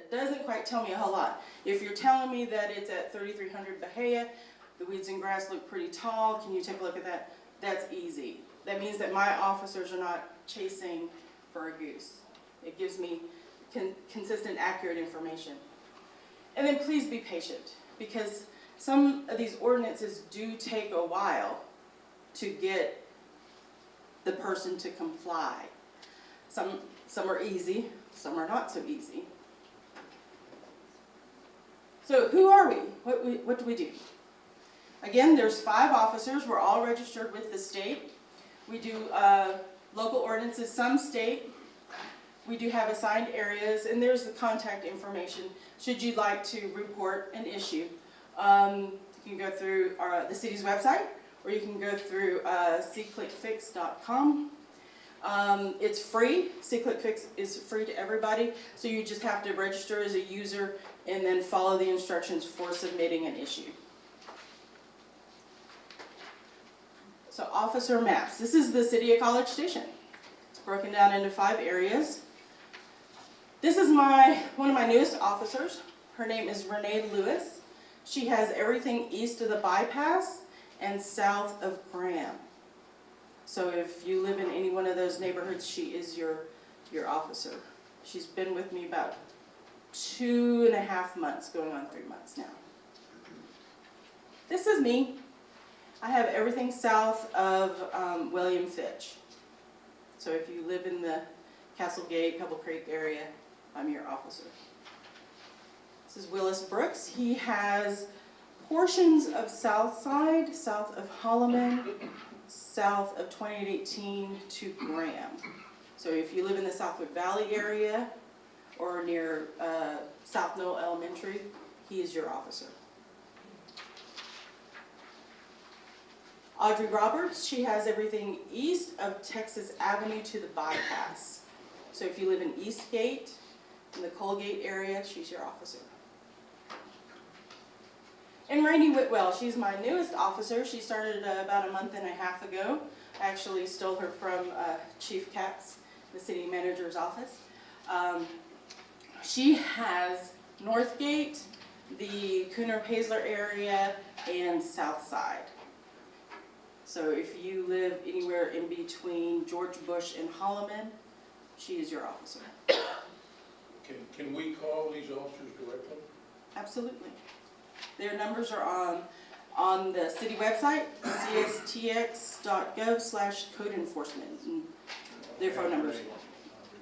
It doesn't quite tell me a whole lot. If you're telling me that it's at 3300 Bahia, the weeds and grass look pretty tall, can you take a look at that? That's easy. That means that my officers are not chasing for a goose. It gives me consistent, accurate information. And then please be patient, because some of these ordinances do take a while to get the person to comply. Some are easy, some are not so easy. So who are we? What do we do? Again, there's 5 officers. We're all registered with the state. We do local ordinances, some state. We do have assigned areas, and there's the contact information should you like to report an issue. You can go through the city's website, or you can go through cclickfix.com. It's free. cclickfix is free to everybody, so you just have to register as a user and then follow the instructions for submitting an issue. So officer maps. This is the City of College Station. It's broken down into 5 areas. This is one of my newest officers. Her name is Renee Lewis. She has everything east of the bypass and south of Graham. So if you live in any one of those neighborhoods, she is your officer. She's been with me about 2.5 months, going on 3 months now. This is me. I have everything south of William Fitch. So if you live in the Castlegate, Pebble Creek area, I'm your officer. This is Willis Brooks. He has portions of South Side, south of Holloman, south of 2818 to Graham. So if you live in the Southwood Valley area or near South Knoll Elementary, he is your officer. Audrey Roberts, she has everything east of Texas Avenue to the bypass. So if you live in Eastgate, in the Colgate area, she's your officer. And Randy Whitwell, she's my newest officer. She started about 1.5 months ago. I actually stole her from Chief Katz, the city manager's office. She has Northgate, the Cooner-Paisler area, and South Side. So if you live anywhere in between George Bush and Holloman, she is your officer. Can we call these officers directly? Absolutely. Their numbers are on the city website, cstx.gov/code enforcement. And their phone numbers.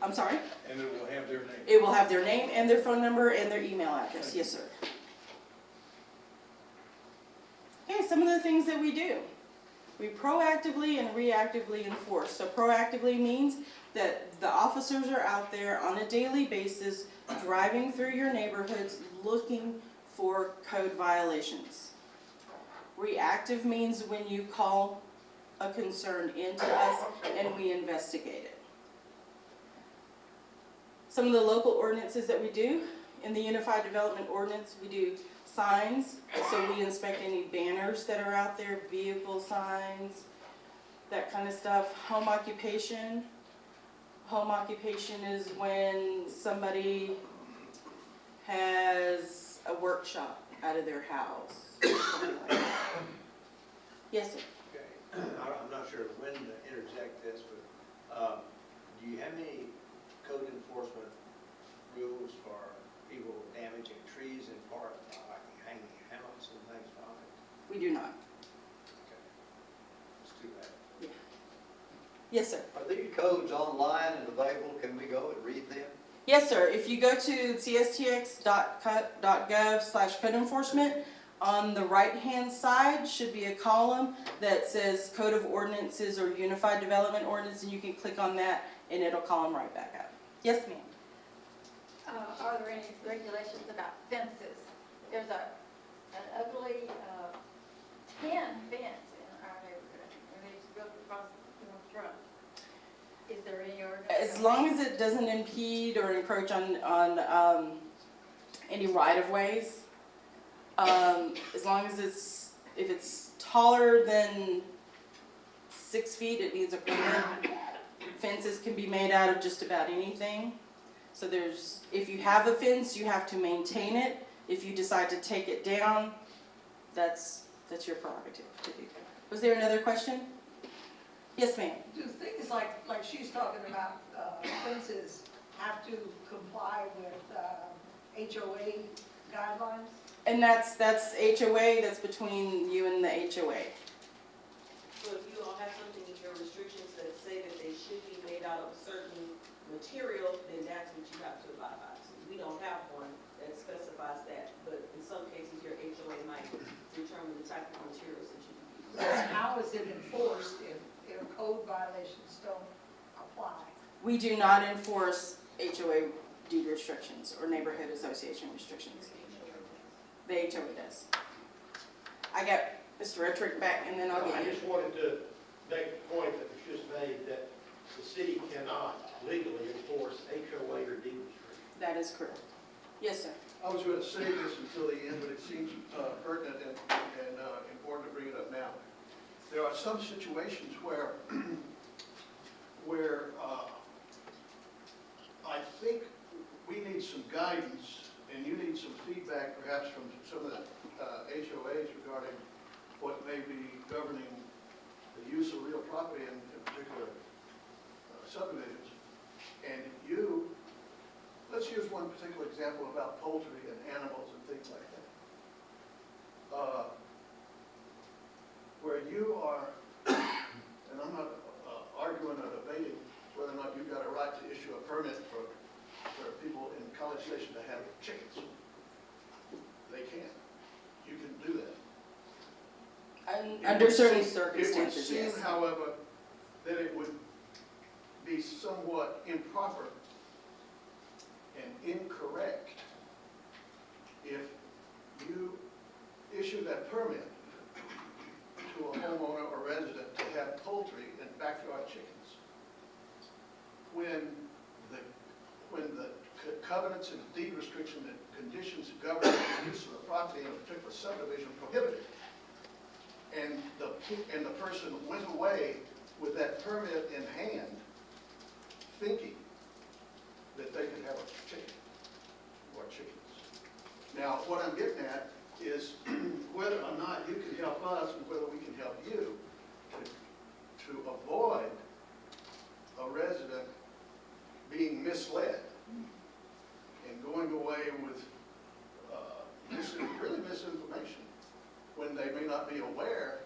I'm sorry? And it will have their name? It will have their name and their phone number and their email address. Yes, sir. Okay, some of the things that we do. We proactively and reactively enforce. So proactively means that the officers are out there on a daily basis driving through your neighborhoods looking for code violations. Reactive means when you call a concern into us and we investigate it. Some of the local ordinances that we do, in the Unified Development Ordinance, we do signs, so we inspect any banners that are out there, vehicle signs, that kind of stuff. Home occupation. Home occupation is when somebody has a workshop out of their house. Something like that. Yes, sir. Okay. I'm not sure when to interject this, but do you have any code enforcement rules for people damaging trees in park, like hanging hammocks and things on it? We do not. Okay. Let's do that. Yeah. Yes, sir. Are these codes online and available? Can we go and read them? Yes, sir. If you go to cstx.gov/code enforcement, on the right-hand side should be a column that says Code of Ordinances or Unified Development Ordinance, and you can click on that and it'll call them right back up. Yes, ma'am. Are there any regulations about fences? There's an ugly tin fence in our neighborhood, and it's built across the front. Is there any ordinance? As long as it doesn't impede or encroach on any right-of-ways, as long as if it's taller than 6 feet, it needs a permit. Fences can be made out of just about anything. So there's, if you have a fence, you have to maintain it. If you decide to take it down, that's your prerogative to do that. Was there another question? Yes, ma'am. Do things like she's talking about, fences have to comply with, HOA guidelines? And that's HOA, that's between you and the HOA. So if you all have something in your restrictions that say that they should be made out of a certain material, then that's what you have to abide by. So we don't have one that specifies that, but in some cases, your HOA might determine the type of materials that you use. How is it enforced if code violations don't apply? We do not enforce HOA deed restrictions or neighborhood association restrictions. The HOA does. I got Mr. Ettrick back, and then I'll I get you. just wanted to make the point that was just made, that the city cannot legally enforce HOA or deed restrictions. That is correct. Yes, sir. I was going to save this until the end, but it seems pertinent and important to bring it up now. There are some situations where I think we need some guidance, and you need some feedback perhaps from some of the HOAs regarding what may be governing the use of real property in particular subdivisions. And let's use one particular example about poultry and animals and things like that. Where you are, and I'm not arguing or debating whether or not you've got a right to issue a permit for people in College Station to have chickens. They can. You can do that. Under certain It would circumstances, yes. seem, however, that it would be somewhat improper and incorrect if you issue that permit to a homeowner or resident to have poultry and backyard chickens when the covenants and deed restriction and conditions governing the use of the property in a particular subdivision prohibited it. And the person went away with that permit in hand, thinking that they could have a chicken or chickens. Now, what I'm getting at is whether or not you can help us and whether we can help you to avoid a resident being misled and going away with really misinformation when they may not be aware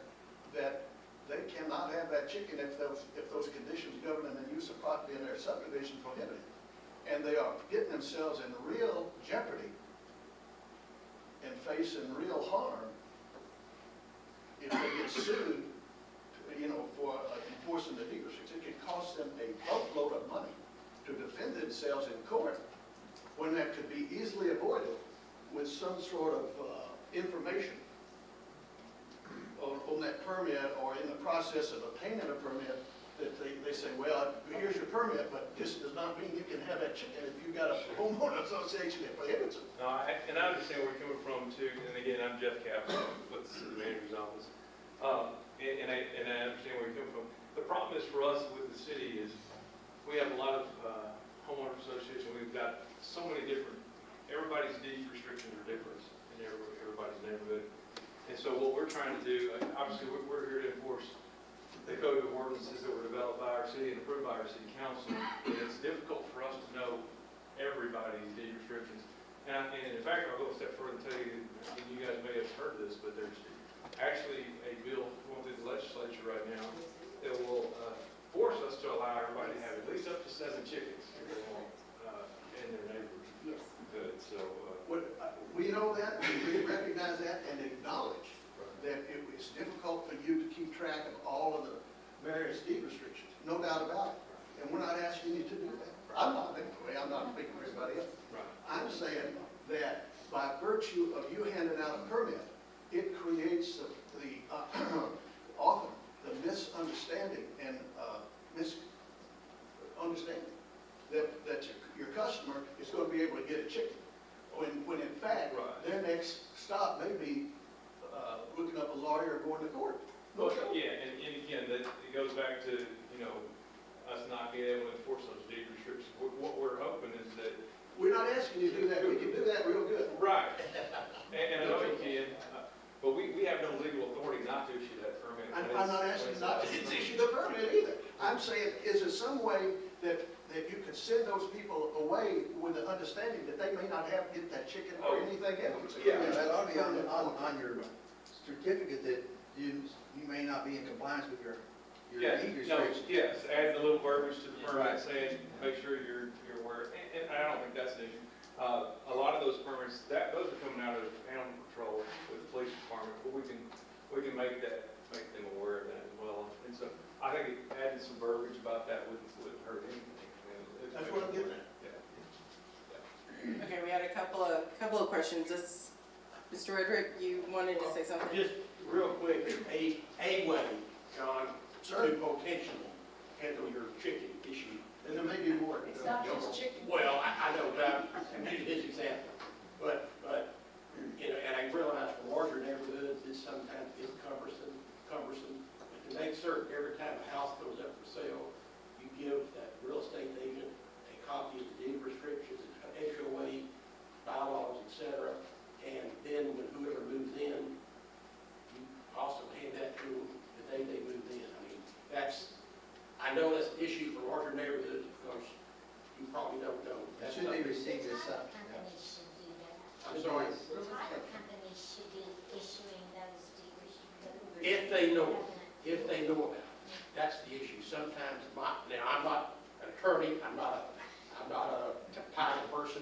that they cannot have that chicken if those conditions governing the use of property in their subdivision prohibit it. And they are getting themselves in real jeopardy and facing real harm if they get sued, for enforcing the deed restriction. It can cost them a boatload of money to defend themselves in court when that could be easily avoided with some sort of information on that permit or in the process of obtaining a permit that they say, well, here's your permit, but this does not mean you can have that chicken if you've got a homeowner association that prohibits it. No, I understand where you're coming from too, and again, I'm Jeff Kaplan with the city manager's office. And I understand where you're coming from. The problem is for us with the city is we have a lot of homeowner association. We've got so many different, everybody's deed restrictions are different in everybody's neighborhood. And so what we're trying to do, obviously we're here to enforce the code of ordinances that were developed by our city and approved by our city council. And it's difficult for us to know everybody's deed restrictions. And in fact, I'll go a step further and tell you, and you guys may have heard this, but there's actually a bill going through the legislature right now that will force us to allow everybody to have at least up to 7 chickens in their neighborhood. Yes. Good, so. We know that, we recognize that, and acknowledge that it is difficult for you to keep track of all of the various deed restrictions, no doubt about it. And we're not asking you to do that. I'm not, anyway, I'm not speaking for everybody else. Right. I'm saying that by virtue of you handing out a permit, it creates often the misunderstanding and misunderstanding that your customer is going to be able to get a chicken. When in fact, Right. their next stop may be looking up a lawyer or going to court. Well, yeah, and again, it goes back to, us not being able to enforce those deed restrictions. What we're hoping is that asking you to do that, we can do that real good. Right. And I know you can, but we have no legal authority not to issue that permit. I'm not asking you not to issue the permit either. I'm saying, is there some way that you could send those people away with the understanding that they may not have to get that chicken or anything else? Yeah, that ought to be on your certificate that you may not be in compliance with your Yeah, deed no, restrictions. yes, add the little verbiage to the permit saying, make sure you're aware, and I don't think that's an issue. A lot of those permits, those are coming out of animal control with the police department, but we can make them aware of that as well. And so I think adding some verbiage about that wouldn't hurt anything. That's what I'm getting at. Yeah. Okay, we had a couple of questions. Mr. Redrick, you wanted to say something? Just real quick, a way, John, to potentially handle your chicken issue. And there may be more. It's not just chicken. Well, I know, but I'm using his example. But, you know, and I realize for larger neighborhoods, it sometimes gets cumbersome. But to make certain every time a house goes up for sale, you give that real estate agent a copy of the deed restrictions, HOA, bylaws, et cetera. And then when whoever moves in, you also hand that to them the day they move in. I mean, I know that's an issue for larger neighborhoods because you probably don't know. That should be received as such. Companies should do that. I'm sorry. Title companies should be issuing those deed restrictions. If they know about it, that's the issue. Sometimes now I'm not an attorney, I'm not a title person,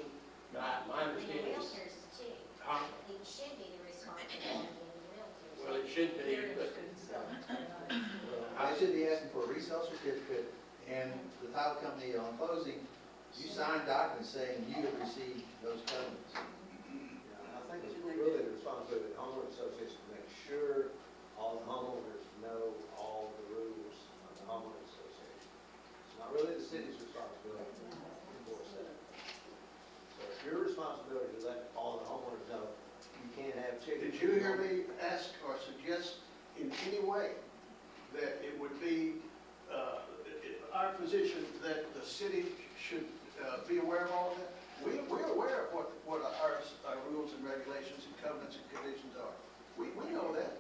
but my And understanding is. realtors too. Huh? It should be the responsibility of the realtors. Well, it should be, but They should be asking for a resale certificate, and the title company on closing, you sign documents saying you have received those covenants. Yeah, I think it's really the responsibility of the homeowner association to make sure all the homeowners know all the rules of the homeowner association. It's not really the city's responsibility to enforce that. So it's your responsibility to let all the homeowners know you can't have chickens. Did you hear me ask or suggest in any way that it would be our position that the city should be aware of all of that? We're aware of what our rules and regulations and covenants and conditions are. We know that.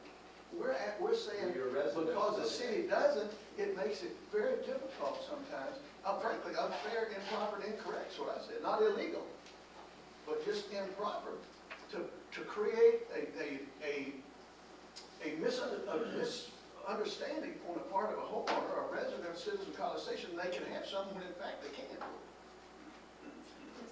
We're saying Your residents because the know city doesn't, it makes it very difficult sometimes, frankly, unfair, improper, and incorrect, is what I said. Not illegal, but just improper to create a misunderstanding on the part of a homeowner, or a resident, or citizen of College Station, they can have some when in fact they can't.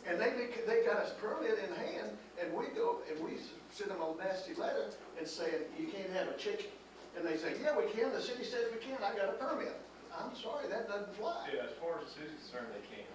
And they got a permit in hand, and we go, and we send them a nasty letter and saying, you can't have a chicken. And they say, yeah, we can, the city says we can, I got a permit. I'm sorry, that doesn't fly. Yeah, as far as the city's concerned, they can.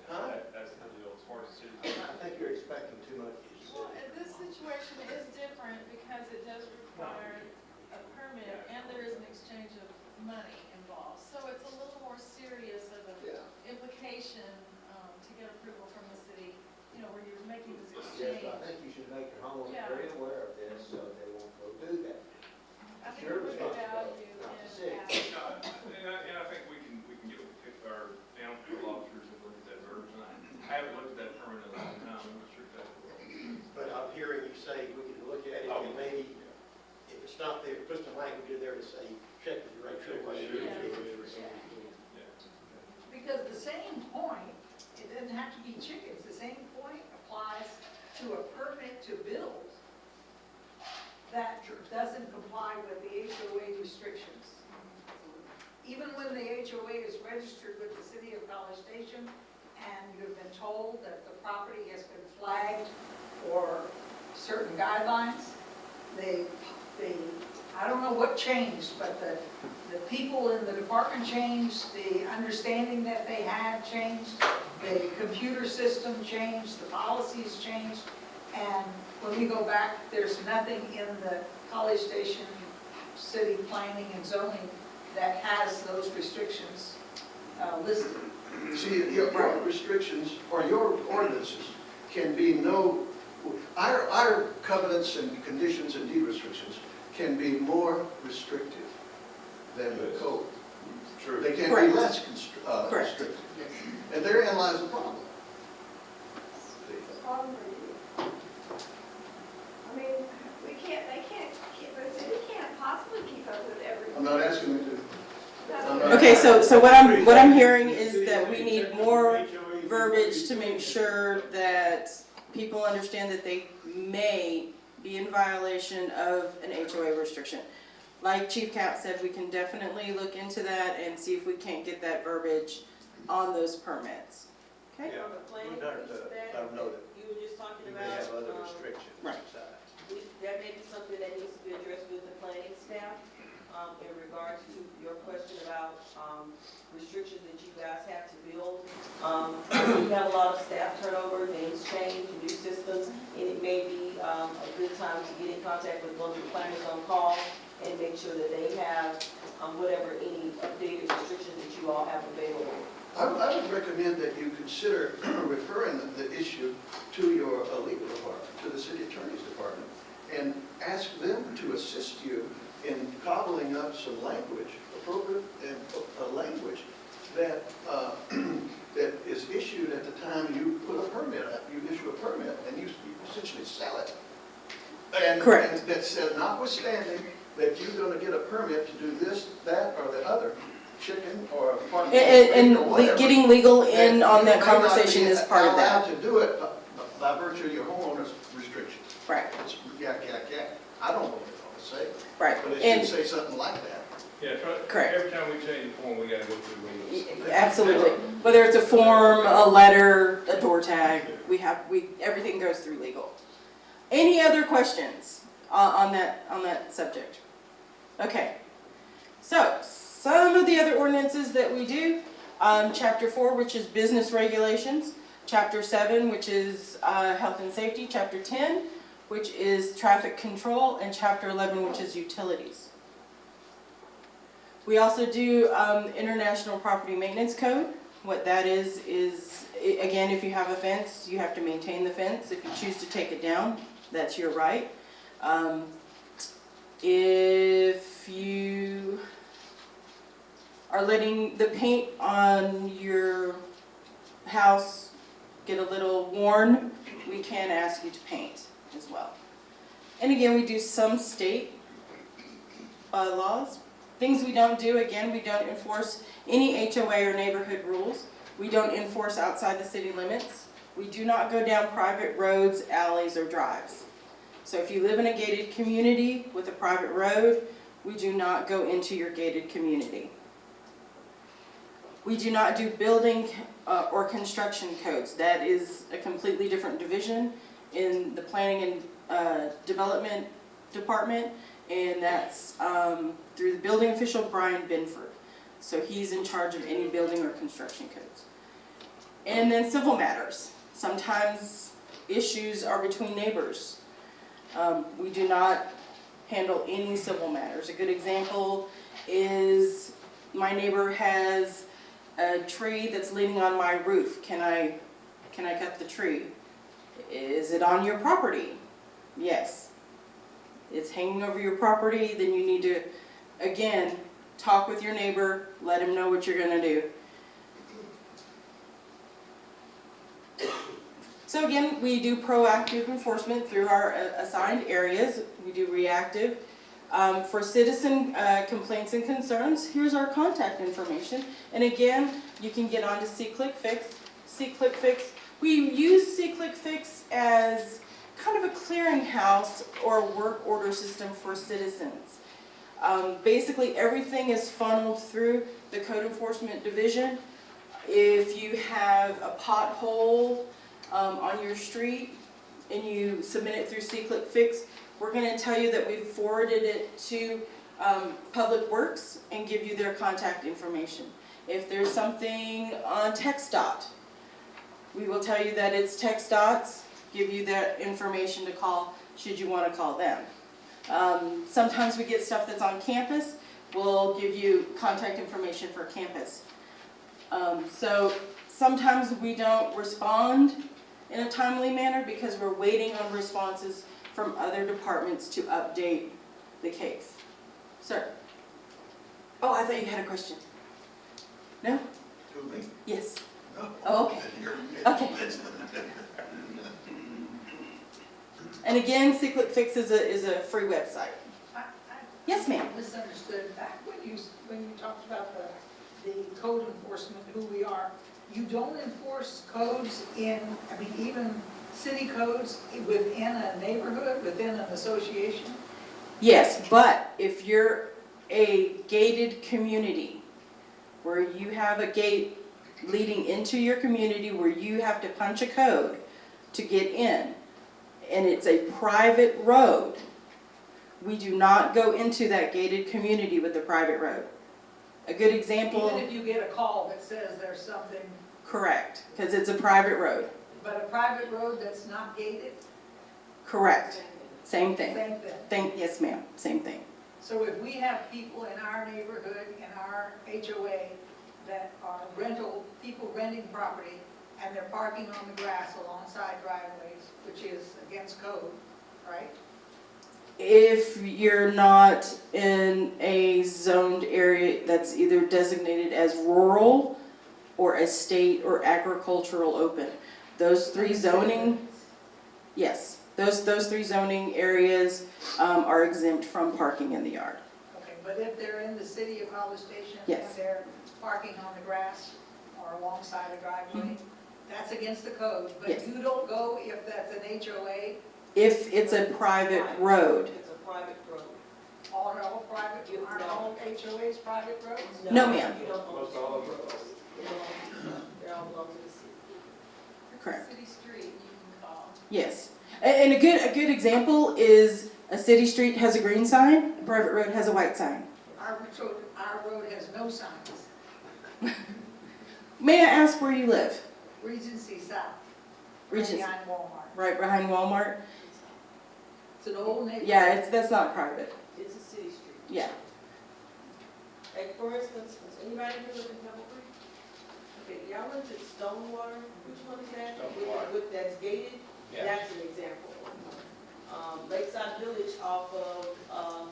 Huh? That's the deal, as far as the city. I think you're expecting too much. Well, and this situation is different because it does require a permit and there is an exchange of money involved. So it's a little more serious of an implication to get approval from the city, you know, where you're making this Yes, exchange. but I think you should make your homeowners Yeah. very aware of this so they won't go do that. I think Your there's a value responsibility, not the in city. that. And I think we can get with our animal control officers and look at that version. I haven't looked at that permit in a long time, I'm not sure if that will. But I'm hearing you say we can look at it and maybe, if it's not there, put some language in there to say, check with your HOA. Because the same point, it doesn't have to be chickens, the same point applies to a permit to build that doesn't comply with the HOA restrictions. Even when the HOA is registered with the city of College Station and you've been told that the property has been flagged for certain guidelines, I don't know what changed, but the people in the department changed, the understanding that they had changed, the computer system changed, the policies changed, and when we go back, there's nothing in the College Station city planning and zoning that has those restrictions listed. See, your restrictions or your ordinances can be our covenants and conditions and deed restrictions can be more restrictive than the code. True. They can be Correct. less Correct. restrictive. And therein lies the problem. Well, Okay, so what I'm hearing is that we need more verbiage to make sure that people understand that they may be in violation of an HOA restriction. Like Chief Cap said, we can definitely look into that and see if we can't get that verbiage on those permits. Okay? Yeah, On the planning we'll have piece to of that, let them know that you were just talking you may about, have other restrictions Right. besides. that may be something that needs to be addressed with the planning staff, in regards to your question about, restrictions that you guys have to build. We have a lot of staff turnover, things change, new systems, and it may be, a good time to get in contact with one of the planners on call and make sure that they have, whatever any updated restrictions that you all have available. I would recommend that you consider referring the issue to your legal department, to the city attorney's department, and ask them to assist you in cobbling up some language, appropriate language that that is issued at the time you put a permit up. You issue a permit and you essentially sell it. And Correct. and that says, notwithstanding that you're going to get a permit to do this, that, or the other, chicken or farm. And or whatever, getting legal in on that you may not conversation be is part of that. allowed to do it by virtue of your homeowner's restrictions. Right, It's yak, yak, yak. I don't know what it's going to say, right. but it And should say something like that. Yeah, Correct. every time we change the form, we gotta go through legal. absolutely. Whether it's a form, a letter, a door tag, everything goes through legal. Any other questions on that subject? Okay. So, some of the other ordinances that we do, Chapter 4, which is business regulations, Chapter 7, which is health and safety, Chapter 10, which is traffic control, and Chapter 11, which is utilities. We also do International Property Maintenance Code. What that is, again, if you have a fence, you have to maintain the fence. If you choose to take it down, that's your right. If you are letting the paint on your house get a little worn, we can ask you to paint as well. And again, we do some state bylaws. Things we don't do, again, we don't enforce any HOA or neighborhood rules. We don't enforce outside the city limits. We do not go down private roads, alleys, or drives. So if you live in a gated community with a private road, we do not go into your gated community. We do not do building or construction codes. That is a completely different division in the planning and development department, and that's through the building official, Brian Binford. So he's in charge of any building or construction codes. And then civil matters. Sometimes issues are between neighbors. We do not handle any civil matters. A good example is my neighbor has a tree that's leaning on my roof. Can I cut the tree? Is it on your property? Yes. It's hanging over your property, then you need to, again, talk with your neighbor, let him know what you're gonna do. So again, we do proactive enforcement through our assigned areas. We do reactive. For citizen complaints and concerns, here's our contact information. And again, you can get onto SeeClickFix. SeeClickFix, we use SeeClickFix as kind of a clearinghouse or work order system for citizens. Basically, everything is funneled through the Code Enforcement Division. If you have a pothole on your street and you submit it through SeeClickFix, we're going to tell you that we've forwarded it to Public Works and give you their contact information. If there's something on TxDOT, we will tell you that it's TxDOT's, give you that information to call should you want to call them. Sometimes we get stuff that's on campus, we'll give you contact information for campus. So sometimes we don't respond in a timely manner because we're waiting on responses from other departments to update the case. Sir? Oh, I thought you had a question. No? To me? Yes. No. Oh, okay. Okay. And again, SeeClickFix is a free website. I Yes, ma'am. misunderstood. Back when you talked about the code enforcement, who we are. You don't enforce codes in, I mean, even city codes within a neighborhood, within an association? Yes, but if you're a gated community, where you have a gate leading into your community where you have to punch a code to get in, and it's a private road, we do not go into that gated community with the private road. A good example. Even if you get a call that says there's something, Correct, because it's a private road. but a private road that's not gated, Correct, same thing. same thing. Yes, ma'am, same thing. So if we have people in our neighborhood, in our HOA, that are people renting property, and they're parking on the grass alongside driveways, which is against code, right? If you're not in a zoned area that's either designated as rural or estate or agricultural open, those three zoning, yes, those three zoning areas are exempt from parking in the yard. Okay, but if they're in the city of College Station, and Yes. they're parking on the grass or alongside a driveway, that's against the code, but Yes. you don't go if that's an HOA, If it's a private road. It's a private road. all private, aren't all HOAs private roads? No, ma'am. You don't own Most all of them. They all belong to the city. Correct. City street, you can call. Yes, and a good example is a city street has a green sign, a private road has a white sign. Our road has no signs, May I ask where you live? Regency South, right Regency. behind Walmart. Right behind Walmart? It's an old neighborhood. Yeah, that's not private, It's a city street. yeah. Like, for instance, does anybody here live in Pebble Creek? Okay, y'all went to Stonewater, which one is that? Stonewater. That's gated? Yeah. That's an example. Lakeside Village off of,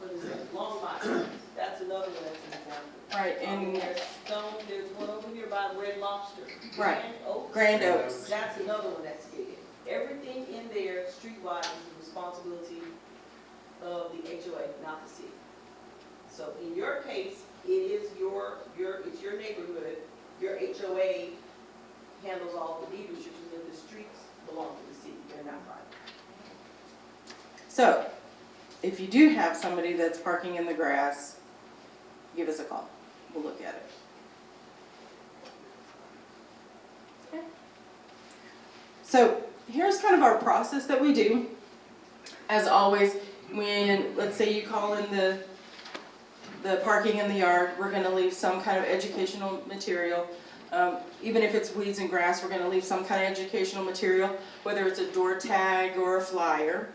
what is it, Longmont, that's another one that's an example. Right, and There's one over here by Red Lobster. Right. Grand Oaks. Grand Oaks. That's another one that's gated. Everything in there, streetwise, is the responsibility of the HOA, not the city. So in your case, it is it's your neighborhood, your HOA handles all the deed restrictions, and the streets belong to the city, they're not private. so, if you do have somebody that's parking in the grass, give us a call. We'll look at it. Okay. So, here's kind of our process that we do. As always, when, let's say you call in the parking in the yard, we're gonna leave some kind of educational material. Even if it's weeds and grass, we're gonna leave some kind of educational material, whether it's a door tag or a flyer.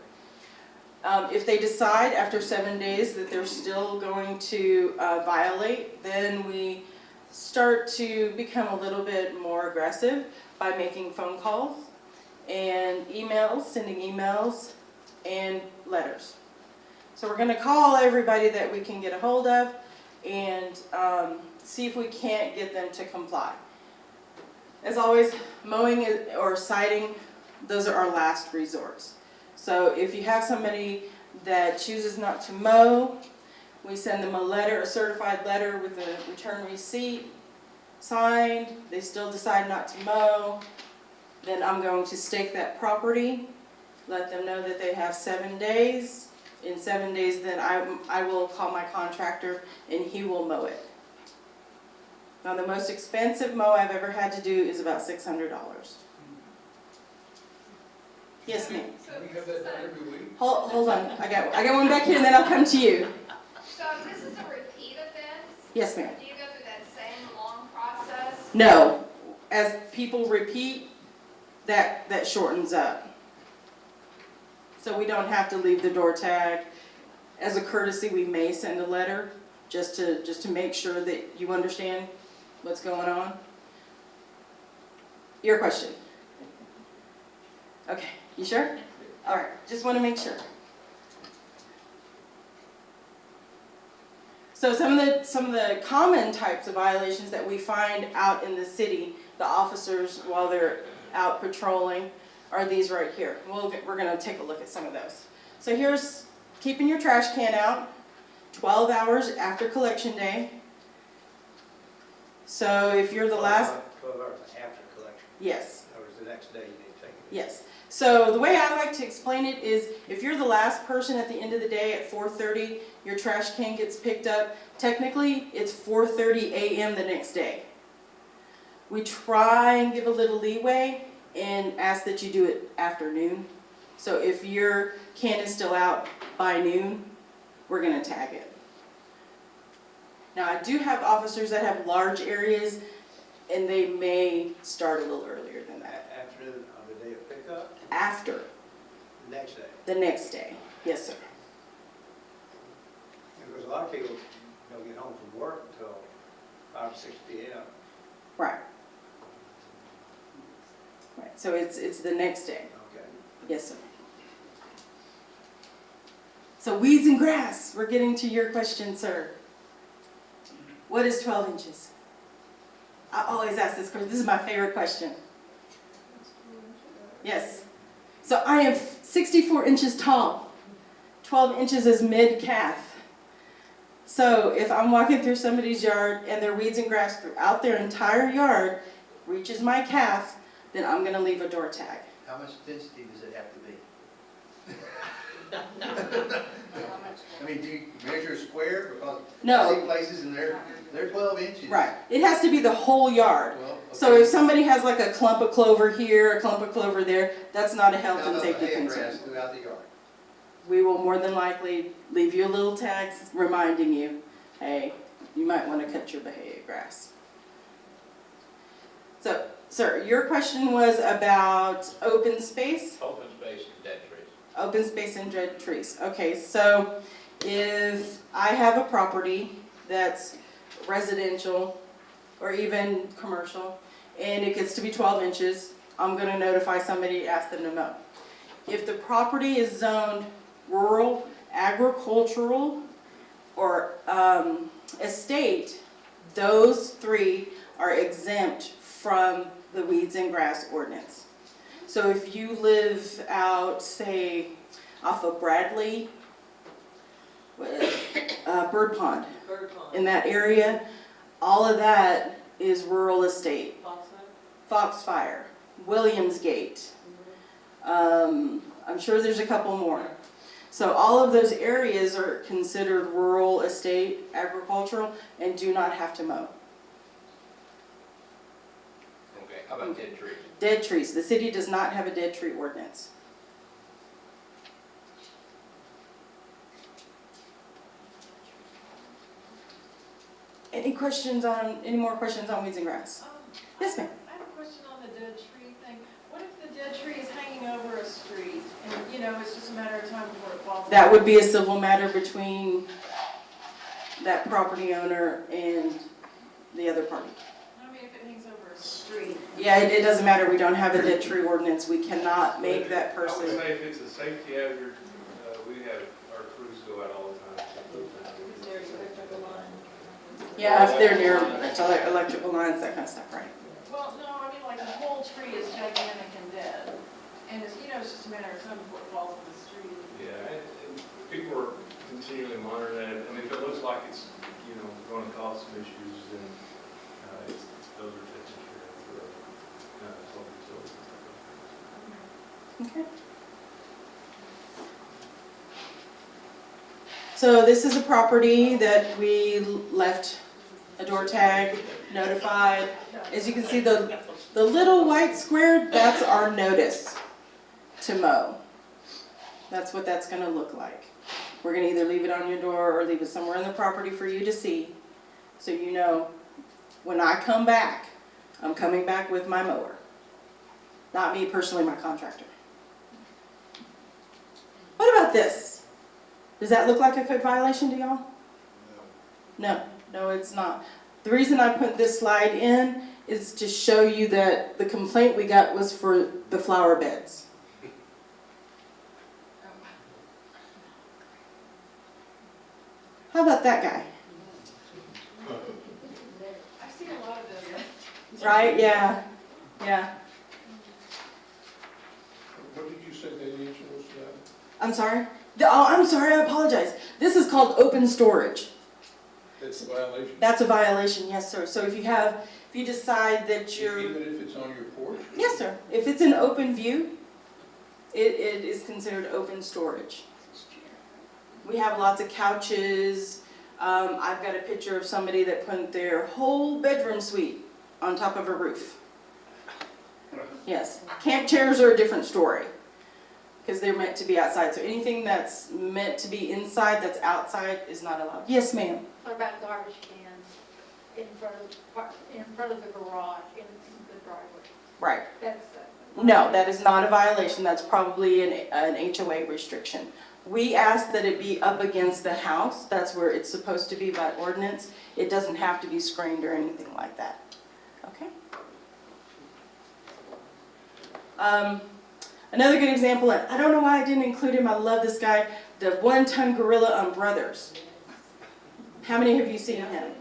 If they decide after 7 days that they're still going to violate, then we start to become a little bit more aggressive by making phone calls and emails, sending emails and letters. So we're gonna call everybody that we can get a hold of and see if we can't get them to comply. As always, mowing or siding, those are our last resorts. So if you have somebody that chooses not to mow, we send them a letter, a certified letter with a return receipt, signed, they still decide not to mow, then I'm going to stake that property, let them know that they have 7 days. In 7 days, then I will call my contractor and he will mow it. Now, the most expensive mow I've ever had to do is about $600. Yes, ma'am. So We have that done every week. Hold on, I got one back here and then I'll come to you. So if this is a repeat offense, Yes, ma'am. do you go through that same long process? No, as people repeat, that shortens up. So we don't have to leave the door tag. As a courtesy, we may send a letter just to make sure that you understand what's going on. Your question? Okay, you sure? All right, just want to make sure. So some of the common types of violations that we find out in the city, the officers while they're out patrolling, are these right here. We're going to take a look at some of those. So here's keeping your trash can out 12 hours after collection day. So if you're the last, 12 hours after collection, yes, or is the next day you need to take it? yes. So the way I like to explain it is, if you're the last person at the end of the day at 4:30, your trash can gets picked up, technically, it's 4:30 a.m. the next day. We try and give a little leeway and ask that you do it afternoon. So if your can is still out by noon, we're gonna tag it. Now, I do have officers that have large areas, and they may start a little earlier than that. Afternoon of the day of pickup, After the next day. the next day, yes, sir. Because a lot of people don't get home from work until 5 or 6 p.m. Right. Right, so it's the next day, Okay. yes, sir. So weeds and grass, we're getting to your question, sir. What is 12 inches? I always ask this question, this is my favorite question. Yes. So I am 64 inches tall. 12 inches is mid-calf. So if I'm walking through somebody's yard and their weeds and grass throughout their entire yard reaches my calf, then I'm gonna leave a door tag. How much density does it have to be? I mean, do you measure square? Because No. I see places and they're 12 inches. Right. It has to be the whole yard. Well, So okay. if somebody has like a clump of clover here, a clump of clover there, that's not a health How and about safety hay and concern. grass throughout the yard? We will more than likely leave you a little tag reminding you, hey, you might want to cut your bahia grass. So, sir, your question was about open space? Open space and dead trees. Open space and dead trees. Okay, so if I have a property that's residential or even commercial, and it gets to be 12 inches, I'm gonna notify somebody, ask them to mow. If the property is zoned rural, agricultural, or estate, those three are exempt from the weeds and grass ordinance. So if you live out, say, off of Bradley, Bird Pond, Bird pond. in that area, all of that is rural estate. Foxfire, Williamsgate. I'm sure there's a couple more. So all of those areas are considered rural estate, agricultural, and do not have to mow. Okay, how about dead trees? Dead trees, the city does not have a dead tree ordinance. Any more questions on weeds and grass? Yes, ma'am. I have a question on the dead tree thing. What if the dead tree is hanging over a street and, it's just a matter of time before it falls? That would be a civil matter between that property owner and the other party. I mean, if it hangs over a street. Yeah, it doesn't matter, we don't have a dead tree ordinance, we cannot make that I would person. say if it's a safety hazard, we have our crews go out all the time. Is there electrical line? Yeah, if they're near electrical lines, that kind of stuff, right? Well, no, I mean, like the whole tree is gigantic and dead. And it's, it's just a matter of time before it falls in the street. Yeah, and people are continually monitoring that. I mean, if it looks like it's, going to cause some issues, then those are taken care of for local utilities and stuff. Okay. So this is a property that we left a door tag, notified. As you can see, the little white square, that's our notice to mow. That's what that's gonna look like. We're gonna either leave it on your door or leave it somewhere in the property for you to see, so you know, when I come back, I'm coming back with my mower. Not me personally, my contractor. What about this? Does that look like a code violation to y'all? No, it's not. The reason I put this slide in is to show you that the complaint we got was for the flower beds. How about that guy? I've seen a lot of those. Right, yeah. What did you say the initial was to that? I'm sorry? I'm sorry, I apologize. This is called open storage. That's a violation. That's a violation, yes, sir. So if you decide that you're, Even if it's on your porch? yes, sir. If it's an open view, it is considered open storage. We have lots of couches. I've got a picture of somebody that put their whole bedroom suite on top of a roof. Yes, camp chairs are a different story, because they're meant to be outside. So anything that's meant to be inside that's outside is not allowed. Yes, ma'am? What about garbage cans in front of the garage, in the driveway? Right. That's, No, that is not a violation. That's probably an HOA restriction. We ask that it be up against the house. That's where it's supposed to be by ordinance. It doesn't have to be screened or anything like that. Okay? Another good example, and I don't know why I didn't include him. I love this guy, the one-ton gorilla on Brothers. How many have you seen him?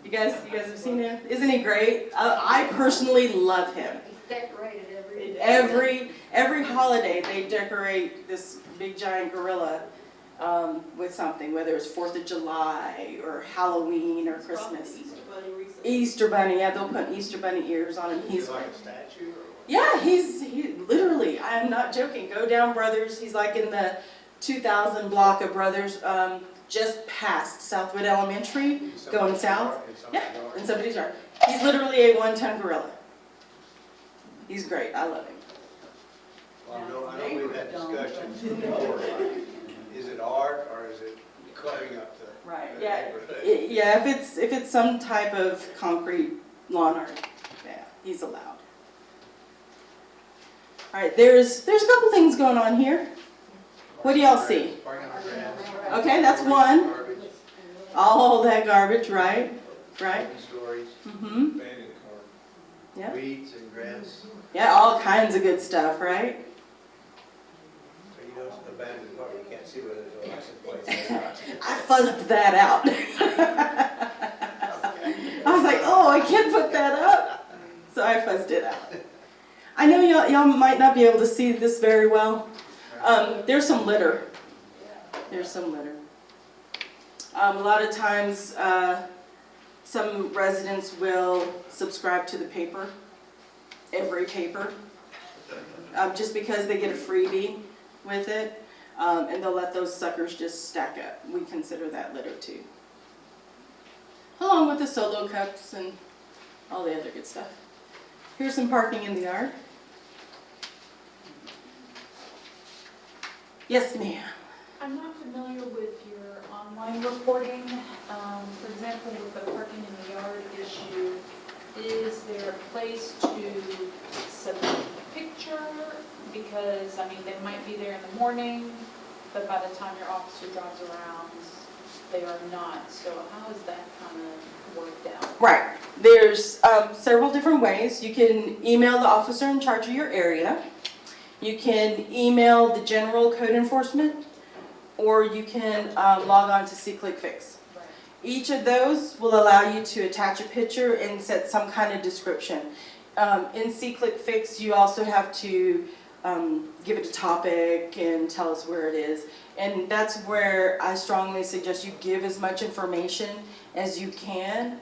You guys have seen him? Isn't he great? I personally love him. It's decorated every day. Every holiday, they decorate this big giant gorilla with something, whether it's 4th of July or Halloween or Christmas. Easter Bunny recently. Easter Bunny, yeah, they'll put Easter Bunny ears on him. He's like a statue or what? Yeah, he literally, I'm not joking, go down Brothers. He's like in the 2000 block of Brothers, just past Southwood Elementary, going south. Yeah, in somebody's yard. He's literally a one-ton gorilla. He's great, I love him. Well, I know we've had discussions before, like, is it art or is it cluttering up the Right, the yeah. neighborhood? Yeah, if it's some type of concrete lawn art, yeah, he's allowed. All right, there's a couple things going on here. What do y'all see? Parking on grass. Okay, that's one. Garbage, All that garbage, right? Right? open storage, Mm-hmm. Abandoned car. Yeah. weeds and grass. Yeah, all kinds of good stuff, right? So you know, it's an abandoned car, you can't see whether there's a license plate or not. I fuzzed that out. I was like, oh, I can't put that up. So I fuzzed it out. I know y'all might not be able to see this very well. There's some litter. There's some litter. A lot of times, some residents will subscribe to the paper, every paper, just because they get a freebie with it, and they'll let those suckers just stack up. We consider that litter too. Along with the solo cups and all the other good stuff. Here's some parking in the yard. Yes, ma'am. I'm not familiar with your online reporting. For example, with the parking in the yard issue, is there a place to submit a picture? Because, I mean, they might be there in the morning, but by the time your officer drives around, they are not. So how is that kind of worked out? Right. There's several different ways. You can email the officer in charge of your area. You can email the general code enforcement, or you can log on to SeeClickFix. Right. Each of those will allow you to attach a picture and set some kind of description. In SeeClickFix, you also have to give it a topic and tell us where it is. And that's where I strongly suggest you give as much information as you can.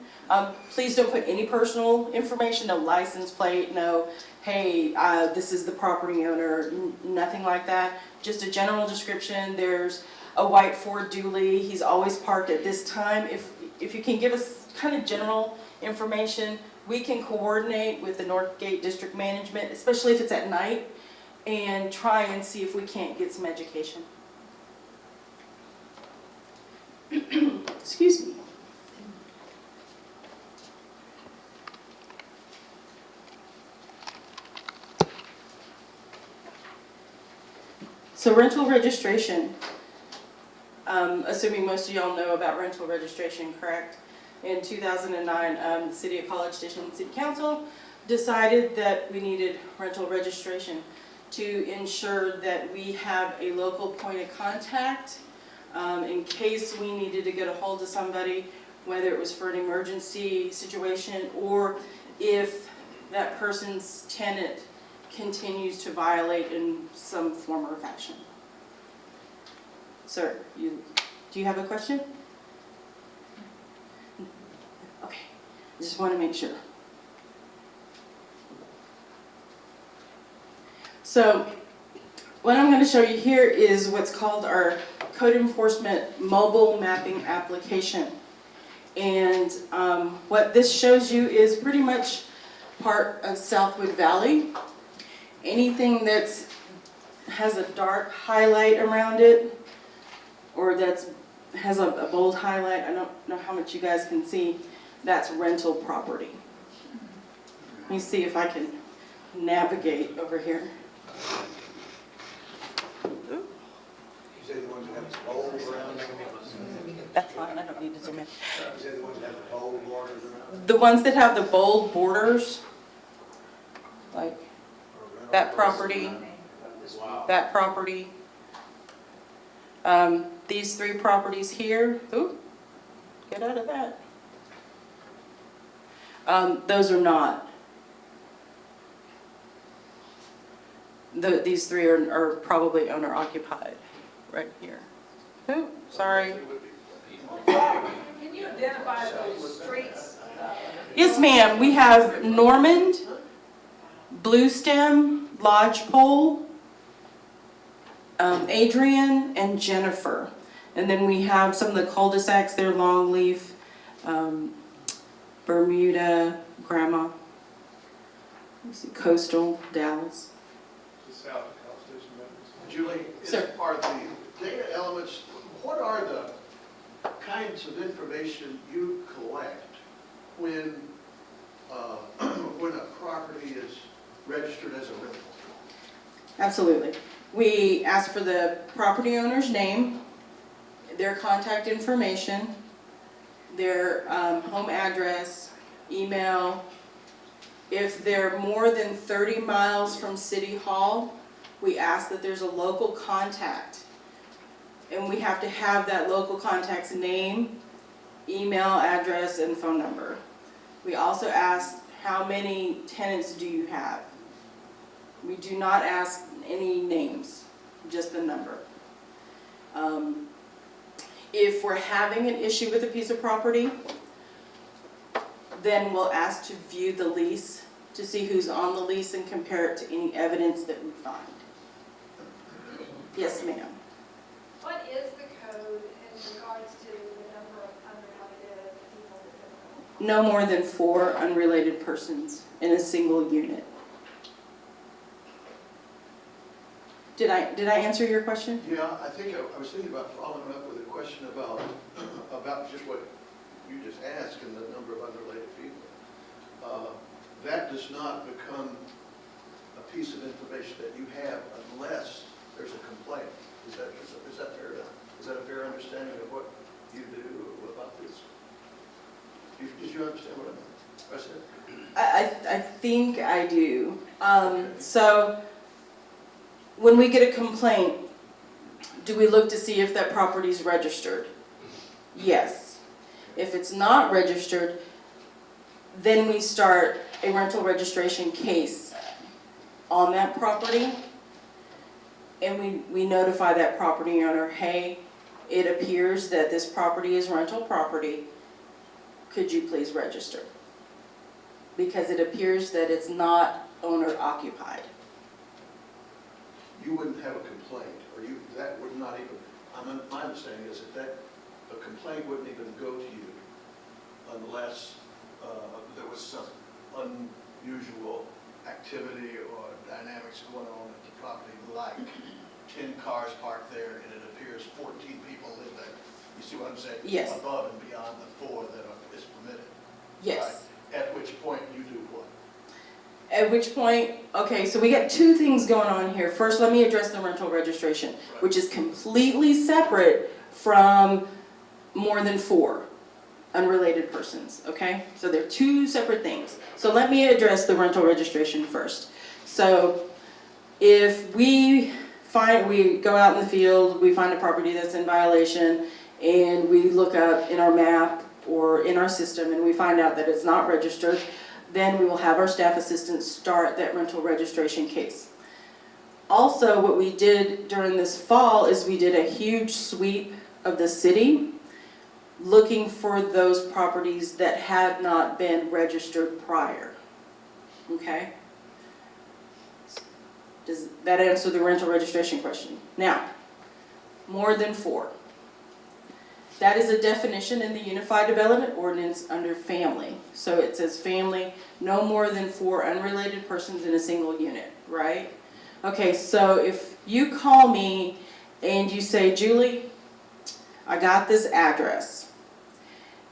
Please don't put any personal information, no license plate, no, hey, this is the property owner, nothing like that. Just a general description. There's a white Ford dually. He's always parked at this time. If you can give us kind of general information, we can coordinate with the Northgate District Management, especially if it's at night, and try and see if we can't get some education. Excuse me. So rental registration, assuming most of y'all know about rental registration, correct? In 2009, the City of College Station City Council decided that we needed rental registration to ensure that we have a local point of contact in case we needed to get a hold of somebody, whether it was for an emergency situation or if that person's tenant continues to violate in some form or fashion. Sir, do you have a question? Just want to make sure. So what I'm going to show you here is what's called our code enforcement mobile mapping application. And what this shows you is pretty much part of Southwood Valley. Anything that's has a dark highlight around it, or has a bold highlight, I don't know how much you guys can see, that's rental property. Let me see if I can navigate over here. You say the ones that have the bold around them? That's fine, I don't need to zoom in. You say the ones that have the bold borders around them? The ones that have the bold borders, like that property, Wow. that property, these three properties here, ooh, get out of that. Those are not. These three are probably owner occupied, right here. Ooh, sorry. Can you identify those streets? Yes, ma'am, we have Normand, Blue Stem, Lodgepole, Adrian, and Jennifer. And then we have some of the cul-de-sacs there, Longleaf, Bermuda, Grandma, let's see, Coastal, Dallas. Just south of College Station Methodist. Julie, Sir. as part of the data elements, what are the kinds of information you collect when a property is registered as a rental? Absolutely. We ask for the property owner's name, their contact information, their home address, email. If they're more than 30 miles from City Hall, we ask that there's a local contact. And we have to have that local contact's name, email, address, and phone number. We also ask, how many tenants do you have? We do not ask any names, just the number. If we're having an issue with a piece of property, then we'll ask to view the lease to see who's on the lease and compare it to any evidence that we find. Yes, ma'am. What is the code in regards to the number of unrelated people that live in a home? No more than 4 unrelated persons in a single unit. Did I answer your question? Yeah, I think I was thinking about following up with a question about just what you just asked and the number of unrelated people. That does not become a piece of information that you have unless there's a complaint. Is that fair? Is that a fair understanding of what you do about this? Did you understand what I said? I think I do. So when we get a complaint, do we look to see if that property is registered? Yes. If it's not registered, then we start a rental registration case on that property, and we notify that property owner, hey, it appears that this property is rental property. Could you please register? Because it appears that it's not owner occupied. You wouldn't have a complaint, or that would not even, my understanding is that a complaint wouldn't even go to you unless there was some unusual activity or dynamics going on at the property, like 10 cars parked there and it appears 14 people live there. You see what I'm saying? Yes. Above and beyond the 4 that is permitted. Yes. Right? At which point you do what? At which point, okay, so we got 2 things going on here. First, let me address the rental registration, which is completely separate from more than 4 unrelated persons, okay? So they're 2 separate things. So let me address the rental registration first. So if we go out in the field, we find a property that's in violation, and we look up in our map or in our system and we find out that it's not registered, then we will have our staff assistants start that rental registration case. Also, what we did during this fall is we did a huge sweep of the city looking for those properties that had not been registered prior. Okay? Does that answer the rental registration question? Now, more than 4. That is a definition in the Unified Development Ordinance under family. So it says family, no more than 4 unrelated persons in a single unit, right? Okay, so if you call me and you say, Julie, I got this address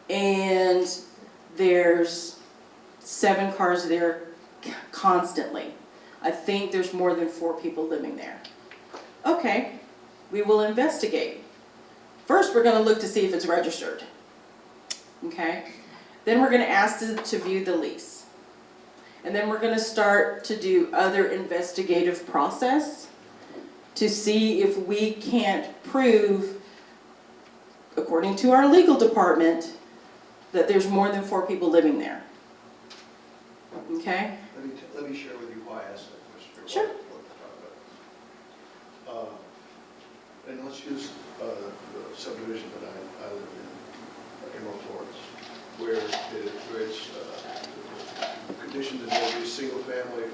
and there's 7 cars there constantly. I think there's more than 4 people living there. Okay, we will investigate. First, we're gonna look to see if it's registered. Okay? Then we're gonna ask to view the lease. And then we're gonna start to do other investigative process to see if we can't prove, according to our legal department, that there's more than 4 people living there. Okay? Let me share with you why I asked that question. Sure. What to talk about. And let's use the subdivision that I live in, Emerald Florence, where it's conditioned that there be single-family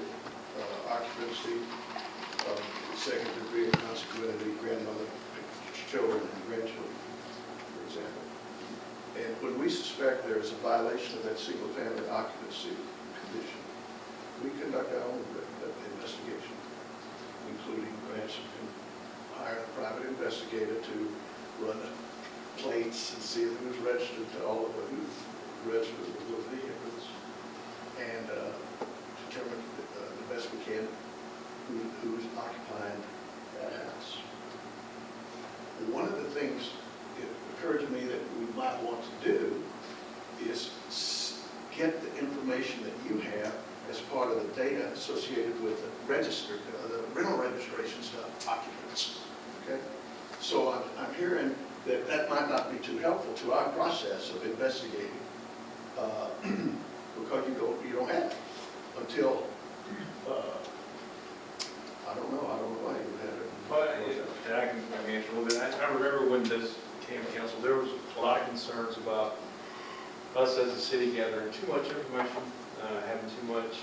occupancy, second degree of consanguinity, grandmother, children, and grandchildren, for example. And when we suspect there is a violation of that single-family occupancy condition, we conduct our own investigation, including perhaps hire a private investigator to run plates and see if it was registered to all of the who registered those vehicles, and determine the best we can who's occupying that house. One of the things it occurred to me that we might want to do is get the information that you have as part of the data associated with the registered, the rental registration stuff, occupants. Okay? So I'm hearing that that might not be too helpful to our process of investigating because you don't have it until, I don't know why you have it. But, and I can answer a little bit. I remember when this came to council, there was a lot of concerns about us as a city gathering too much information, having too much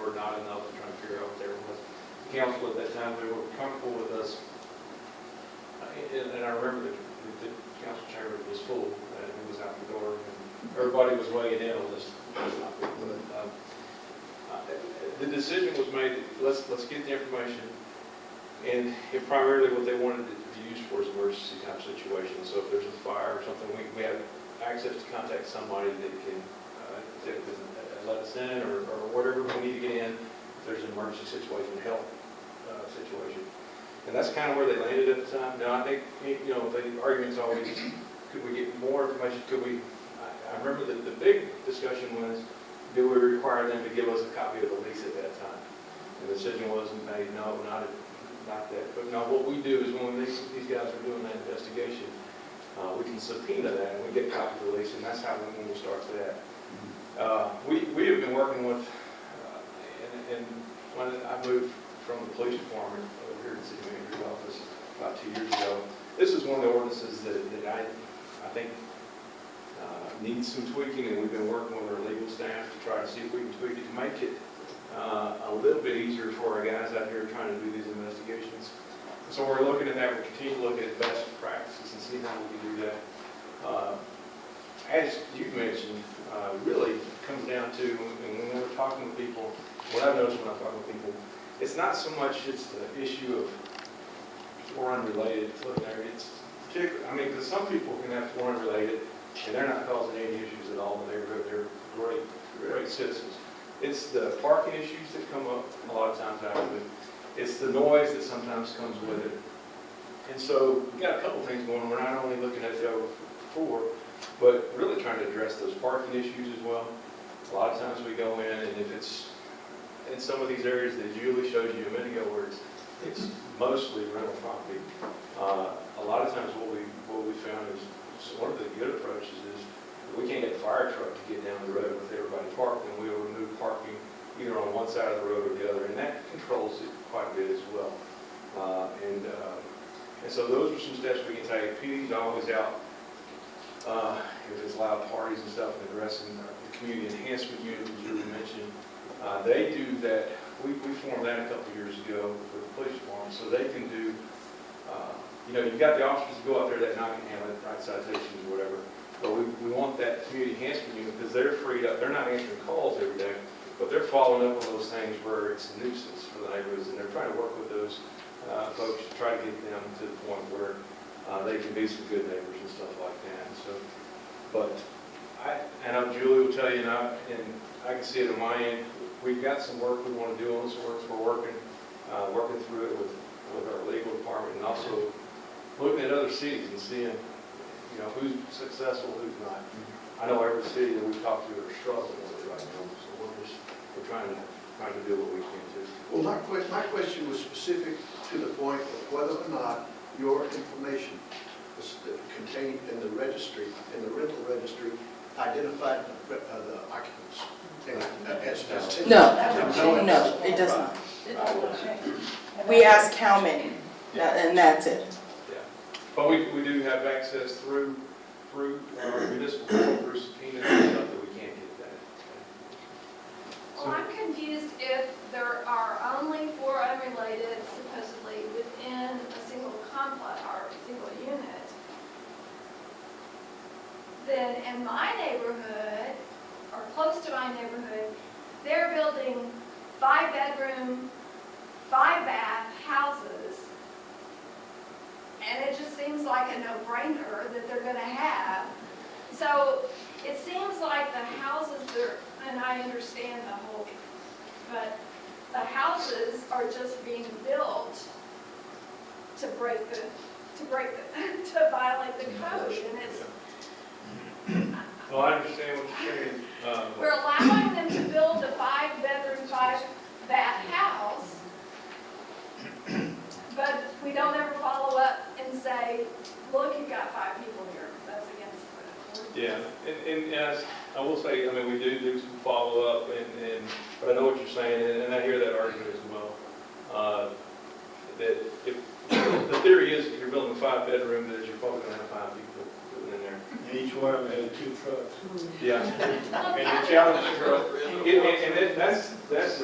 or not enough, trying to figure out what everyone was. The council at that time, they were comfortable with us. And I remember the council chamber was full, and it was out the door, and everybody was weighing in on this. The decision was made, let's get the information, and primarily what they wanted it to be used for is emergency type situations. So if there's a fire or something, we have access to contact somebody that can let us in or whatever we need to get in if there's an emergency situation, health situation. And that's kind of where they landed at the time. Now, I think, the argument's always, could we get more information? Could we, I remember the big discussion was, do we require them to give us a copy of the lease at that time? And the decision wasn't made, no, not that. But no, what we do is when these guys are doing that investigation, we can subpoena that and we get a copy of the lease, and that's how when we start that. We have been working with, and when I moved from the police department over here at the city manager's office about 2 years ago, this is one of the ordinances that I think needs some tweaking, and we've been working with our legal staff to try to see if we can tweak it to make it a little bit easier for our guys out here trying to do these investigations. So we're looking at that. We'll continue to look at best practices and see how we can do that. As you mentioned, really comes down to, and when we're talking with people, what I've noticed when I'm talking with people, it's not so much it's the issue of or unrelated. It's particular. I mean, because some people can have four unrelated, and they're not causing any issues at all in the neighborhood. They're great citizens. It's the parking issues that come up a lot of times out of it. It's the noise that sometimes comes with it. And so we've got a couple things going on. We're not only looking at the over 4, but really trying to address those parking issues as well. A lot of times we go in, and if it's in some of these areas that Julie showed you a minute ago where it's mostly rental property, a lot of times what we found is one of the good approaches is we can't get a fire truck to get down the road with everybody parked, and we will remove parking either on one side of the road or the other, and that controls it quite a bit as well. And so those are some steps we can take. PD's always out if it's loud parties and stuff, and addressing the community enhancement unit, as you mentioned. They do that, we formed that a couple years ago for the police department, so they can do, you've got the officers to go out there that night and handle it, write citations or whatever. But we want that community enhancement unit, because they're freed up, they're not answering calls every day, but they're following up on those things where it's a nuisance for the neighborhoods, and they're trying to work with those folks to try to get them to the point where they can be some good neighbors and stuff like that. So, but I know Julie will tell you, and I can see it on my end, we've got some work we want to do on this work. We're working through it with our legal department, and also looking at other cities and seeing, who's successful, who's not. I know every city that we've talked to are struggling with it right now, so we're trying to do what we can too. Well, my question was specific to the point of whether or not your information was contained in the registry, in the rental registry, identified the occupants. No, it does not. We ask how many, and that's it. Yeah, but we do have access through our municipal court, through subpoenas and stuff that we can't get that. Well, I'm confused if there are only 4 unrelated supposedly within a single complex or a single unit. Then in my neighborhood, or close to my neighborhood, they're building 5-bedroom, 5-bath houses. And it just seems like a no-brainer that they're gonna have. So it seems like the houses and I understand the whole, but the houses are just being built to to violate the code, and it's. Well, I understand what you're saying. We're allowing them to build a 5-bedroom, 5-bath house, but we don't ever follow up and say, look, you've got 5 people here. That's against the ordinance. Yeah, and as I will say, we do some follow-up, but I know what you're saying, and I hear that argument as well. That if, the theory is if you're building a 5-bedroom, that you're probably going to have 5 people living in there. And each one of them had 2 trucks. Yeah. And the challenge is, that's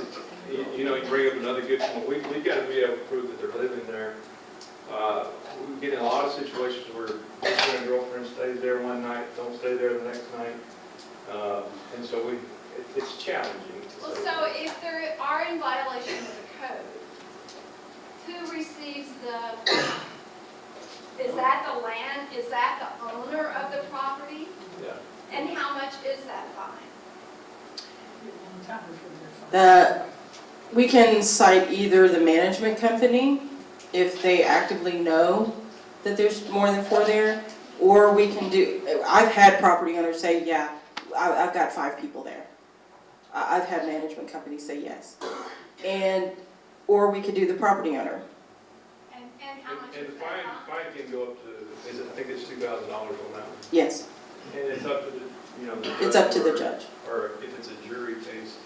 you bring up another good point. We've got to be able to prove that they're living there. We get in a lot of situations where boyfriend and girlfriend stays there one night, don't stay there the next night. And so it's challenging. Well, so if they are in violation of the code, who receives the, is that the land, is that the owner of the property? Yeah. And how much is that fine? We can cite either the management company if they actively know that there's more than 4 there, or we can do, I've had property owners say, yeah, I've got 5 people there. I've had management companies say yes. Or we could do the property owner. And how much And is the that fine can go up to, I think it's $2,000 on that one. Yes, And it's up to the, it's up to the judge. Or if it's a jury case,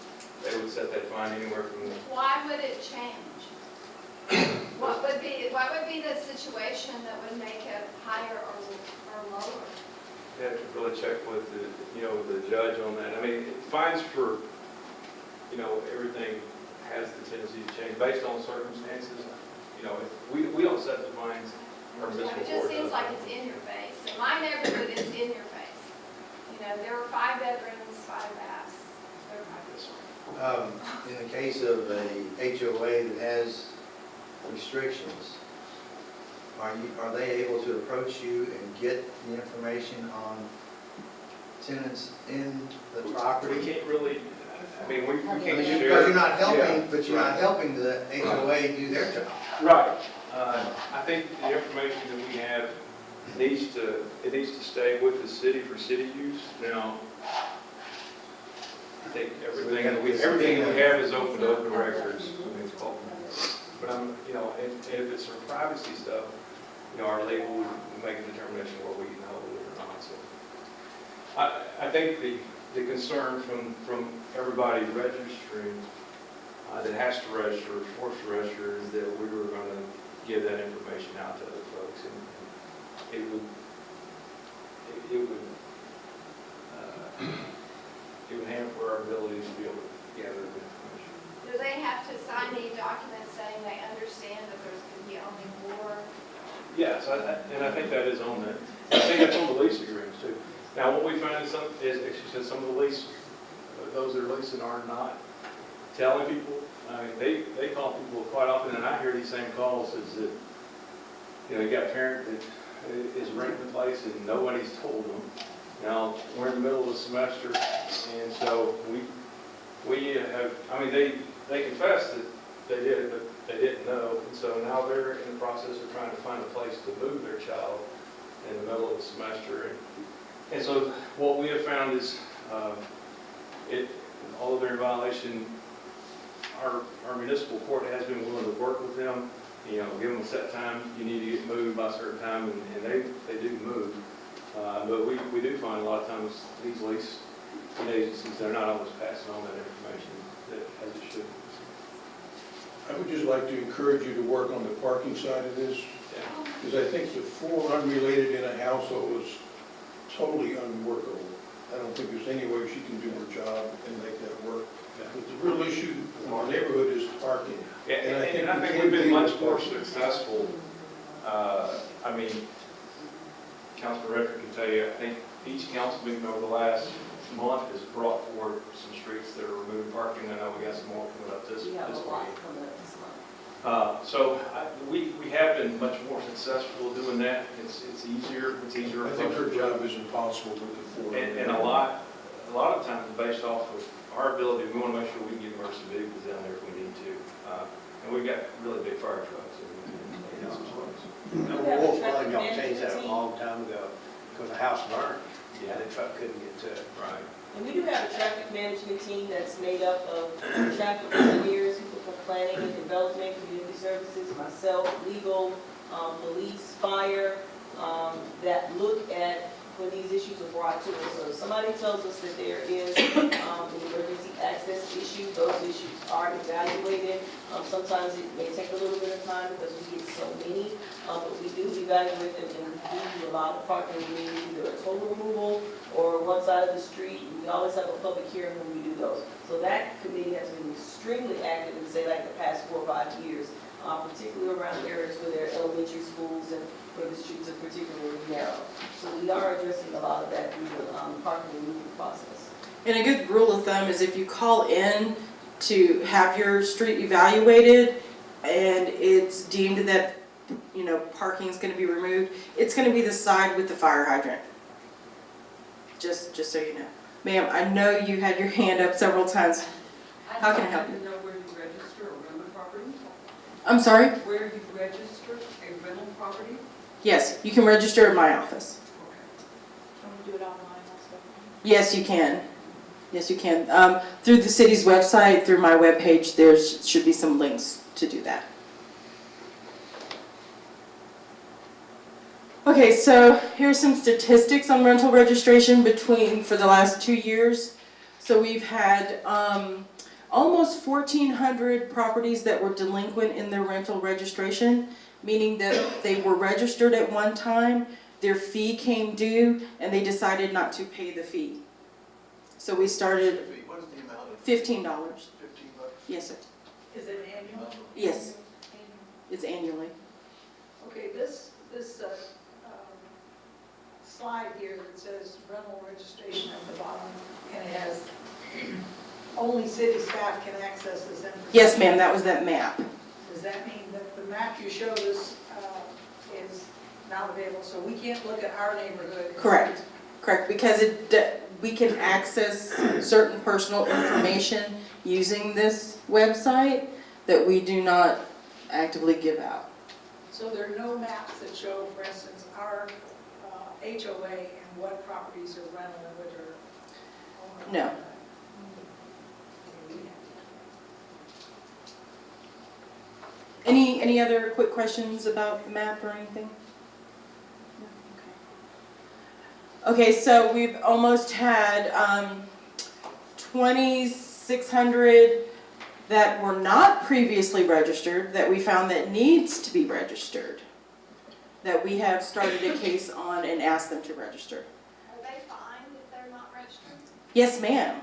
they would set that fine anywhere from. Why would it change? What would be the situation that would make it higher or lower? You have to really check with the judge on that. Fines for, everything has the tendency to change based on circumstances. If we don't set the fines, our municipal court It just seems does. like it's in your face. In my neighborhood, it's in your face. There are 5 bedrooms, 5 baths. In the case of a HOA that has restrictions, are they able to approach you and get the information on tenants in the property? We can't really, we can't share. Because you're not helping, Yeah. but you're not helping the HOA do their job. Right. I think the information that we have needs to stay with the city for city use. Now, I think everything that we have is open records. It's called. But if it's for privacy stuff, our legal will make a determination where we can hold it or not. So, I think the concern from everybody registering that has to register or forced to register is that we were going to give that information out to other folks, and it would hamper our ability to be able to gather the information. Do they have to sign any documents saying they understand that there's going to be only 4? Yes, and I think that is on that. I think that's on the lease agreements too. Now, what we find is actually said some of the lease, those that are leasing are not telling people. I mean, they call people quite often, and I hear these same calls, is that, you know, you got a parent that is renting the place and nobody's told them. Now, we're in the middle of the semester, and so we have, I mean, they confessed that they did it, but they didn't know. And so now they're in the process of trying to find a place to move their child in the middle of the semester. And so what we have found is, although they're in violation, our municipal court has been willing to work with them, you know, give them a set time, you need to get moved by a certain time, and they do move. But we do find a lot of times these lease agencies, they're not always passing on that information as it should. I would just like to encourage you to work on the parking side of this, because I think the 4 unrelated in a household is totally unworkable. I don't think there's any way she can do her job and make that work. But the real issue in our neighborhood is parking. Yeah, And I think we've been much more successful. I mean, Councilman Redford can tell you, I think each council meeting over the last month has brought forward some streets that are removing parking. I know we got some more coming up this We have a week. lot coming up this month. So we have been much more successful doing that. It's easier. I think her job is impossible with the 4. And a lot of times based off of our ability, we want to make sure we can get emergency vehicles down there if we need to. And we've got really big fire trucks in some spots. Wolf Run, y'all changed that a long time ago, because the house burned, and the truck couldn't get to it. Right. And we do have a traffic management team that's made up of traffic engineers, people from planning and development, community services, myself, legal, police, fire, that look at when these issues are brought to us. So if somebody tells us that there is an emergency access issue, those issues are evaluated. Sometimes it may take a little bit of time because we get so many, but we do evaluate them, and we do a lot of parking, meaning either a total removal or one side of the street. We always have a public hearing when we do those. So that committee has been extremely active in, say, like the past 4 or 5 years, particularly around areas where there are elementary schools and where the streets are particularly narrow. So we are addressing a lot of that through the parking removal process. And a good rule of thumb is if you call in to have your street evaluated and it's deemed that, you know, parking is going to be removed, it's going to be the side with the fire hydrant. Just so you know. Ma'am, I know you had your hand up several times. How can I help you? I'd like to know where you register a rental property, I'm sorry? where you register a rental property. Yes, you can register at my office. Can we do it online also? Yes, you can. Yes, you can. Through the city's website, through my webpage, there should be some links to do that. Okay, so here's some statistics on rental registration for the last 2 years. So we've had almost 1,400 properties that were delinquent in their rental registration, meaning that they were registered at one time, their fee came due, and they decided not to pay the fee. So we started What is the amount of? $15. $15? Yes, sir. Is it annual? Yes, it's annually. Okay, this slide here that says rental registration at the bottom, and it has only city staff can access this information. Yes, ma'am, that was that map. Does that mean that the map you showed us is not available, so we can't look at our neighborhood? Correct, correct, because we can access certain personal information using this website that we do not actively give out. So there are no maps that show, for instance, our HOA and what properties are rental and which are owner? No. Any other quick questions about the map or anything? Okay, so we've almost had 2,600 that were not previously registered that we found that needs to be registered, that we have started a case on and asked them to register. Yes, ma'am.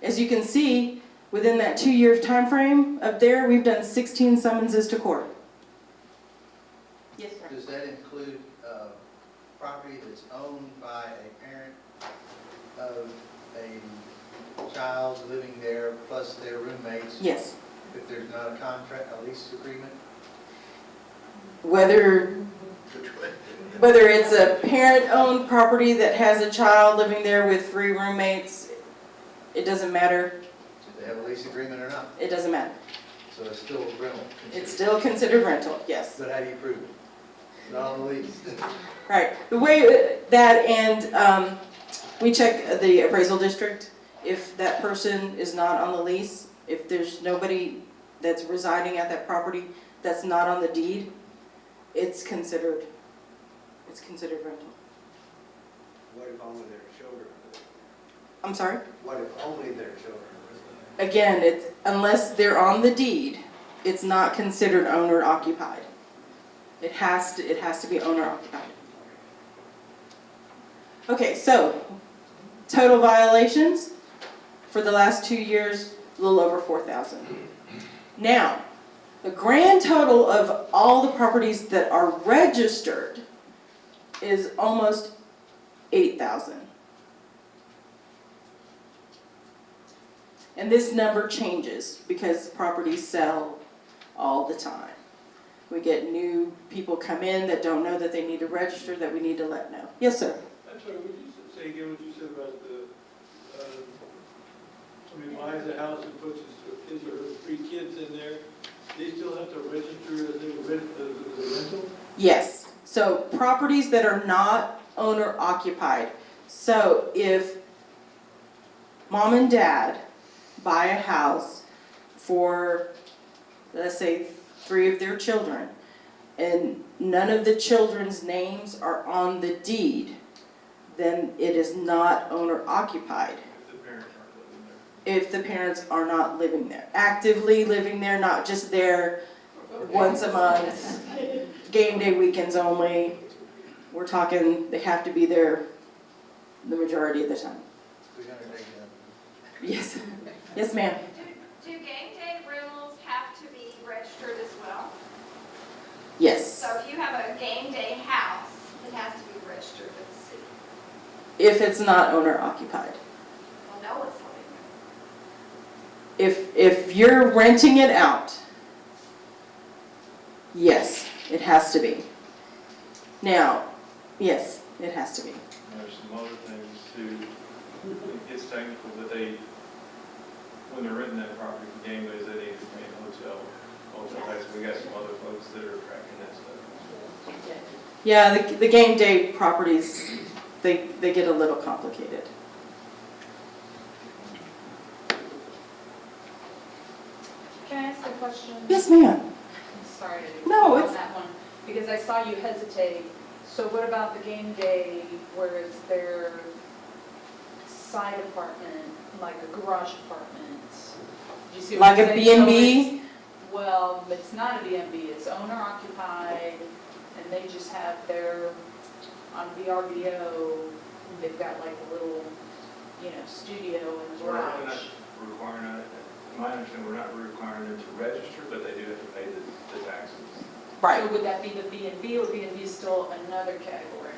As you can see, within that 2-year time frame up there, we've done 16 summonses to court. Yes, sir. Does that include property that's owned by a parent of a child living there plus their roommates? Yes. If there's not a contract, a lease agreement? Whether it's a parent-owned property that has a child living there with 3 roommates, it doesn't matter. Do they have a lease agreement or not? It doesn't matter. So it's still rental? It's still considered rental, yes. But how do you prove it? Not on the lease. Right. The way that, and we check the appraisal district. If that person is not on the lease, if there's nobody that's residing at that property that's not on the deed, it's considered rental. What if only their children are there? I'm sorry? What if only their children are there? Again, it's, unless they're on the deed, it's not considered owner occupied. It has to be owner occupied. Okay, so total violations for the last 2 years, a little over 4,000. Now, the grand total of all the properties that are registered is almost 8,000. And this number changes because properties sell all the time. We get new people come in that don't know that they need to register, that we need to let know. Yes, sir? I'm sorry, would you say again what you said about somebody buys a house and puts his or her 3 kids in there, they still have to register as a rental? Yes. So properties that are not owner occupied. So if mom and dad buy a house for, let's say, 3 of their children, and none of the children's names are on the deed, then it is not owner occupied. If the parents are not living there, actively living there, not just there once a month, game day weekends only. We're talking, they have to be there the majority of the time. Yes, yes, ma'am. Do game day rentals have to be registered as well? Yes. So if you have a game day house, it has to be registered with the city? If it's not owner occupied. Well, no, it's not. If you're renting it out, yes, it has to be. Now, yes, it has to be. There's some other things too. It's technical, but when they're renting that property for game days, they need to pay a hotel tax. We got some other folks that are tracking that stuff. Yeah, the game day properties, they get a little complicated. Can I ask a question? Yes, ma'am. I'm sorry to No, on it's- that one, because I saw you hesitate. So what about the game day where it's their side apartment, like a garage apartment? Do you see what Like I'm a saying? So B&B? it's- Well, it's not a B&B, it's owner occupied, and they just have their, on VRBO, they've got like a little, studio in the We're not garage. requiring, in my understanding, we're not requiring them to register, but they do have to pay the taxes. Right. So would that be the B&B, or B&B is still another category?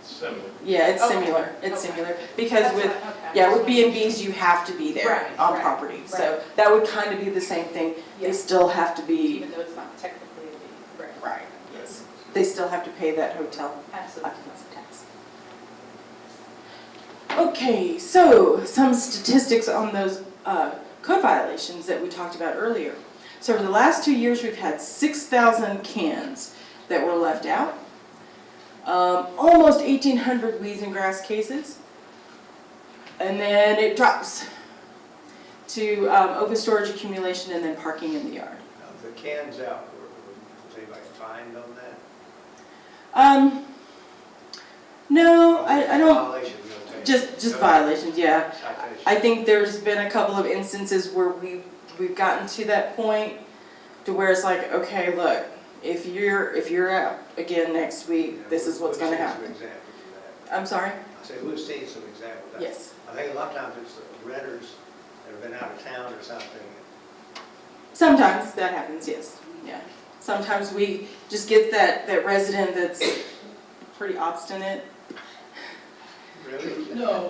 Similar. Yeah, it's Okay. similar, it's Okay. similar. Because That's with, fine, okay. yeah, with B&Bs, you have to be there Right, on right, property. So right. that would kind of be the same thing. They Yeah. still have to be, Even though it's not technically a B, right? right, yes. They still have to pay that hotel Absolutely. occupancy tax. Okay, so some statistics on those code violations that we talked about earlier. So over the last 2 years, we've had 6,000 cans that were left out. Almost 1,800 weeds and grass cases. And then it drops to open storage accumulation and then parking in the yard. Now, the cans out, was anybody fined on that? No, I don't, Violation, you'll take. just violations, yeah. Citation. I think there's been a couple of instances where we've gotten to that point to where it's like, okay, look, if you're out again next week, this is what's gonna Let's see happen. some examples of that. I'm sorry? say, we've seen some examples. Yes. I think a lot of times it's the renters that have been out of town or something. Sometimes that happens, yes, yeah. Sometimes we just get that resident that's pretty obstinate. Really? No.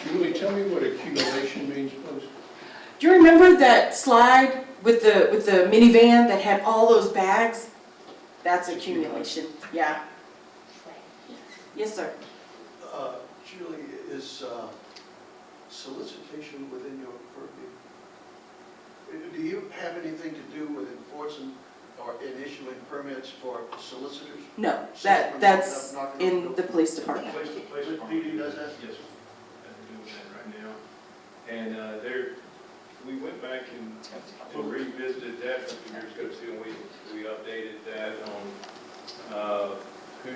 Julie, tell me what accumulation means, please. Do you remember that slide with the minivan that had all those bags? That's accumulation, yeah. Yes, sir. Julie, is solicitation within your purview? Do you have anything to do with enforcing or in issuing permits for solicitors? No, that's in the police department. Police PD does that? Yes, sir. And they're doing that right now. And we went back and revisited that a few years ago too, and we updated that on who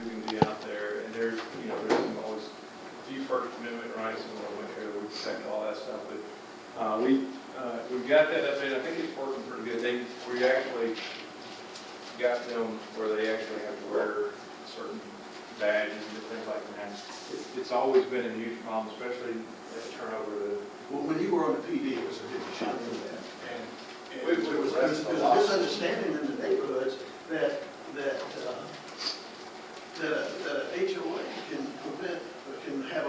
can be out there. And there's always a few First Amendment rights and we went through, we protect all that stuff. But we've got that updated. I think it's working pretty good. We actually got them where they actually have to wear certain badges and things like that. It's always been a huge problem, especially at the turnover. Well, when you were on the PD, it was a big issue for that. And there was a misunderstanding in the neighborhoods that an HOA can have a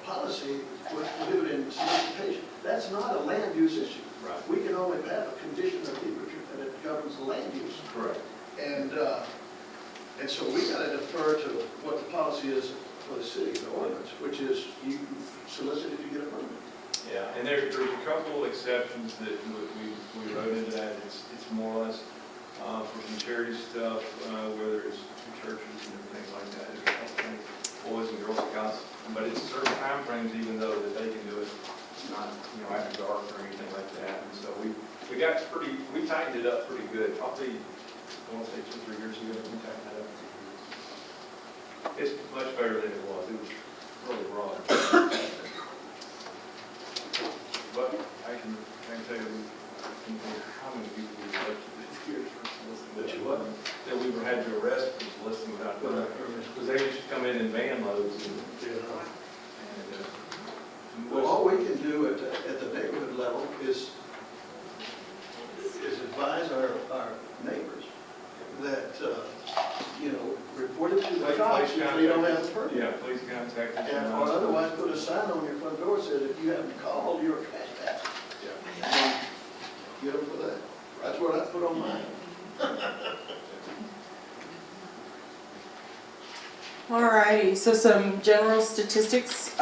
policy prohibiting solicitation. That's not a land use issue. Right. We can only have a condition of that governs the land use. Correct. And so we got to defer to what the policy is for the city, the ordinance, which is you solicit if you get a permit. Yeah, and there's a couple of exceptions that we wrote into that. It's more or less for some charity stuff, where there's churches and things like that. There's a couple things, Boys and Girl Scouts, but it's certain time frames, even though that they can do it, not after dark or anything like that. And so we tightened it up pretty good. Probably, I want to say 2-3 years ago, we tightened it up. It's much better than it was. It was really broad. But I can tell you, how many people we've arrested this year for soliciting. That we had to arrest for soliciting without permit. Because they used to come in van loads and. Well, all we can do at the neighborhood level is advise our neighbors that, report it to the cops if they don't have the permit. Yeah, please contact us. And or otherwise put a sign on your front door that says if you haven't called, you're a trespass. Yeah. Get them for that. That's what I put on mine. Alrighty, so some general statistics.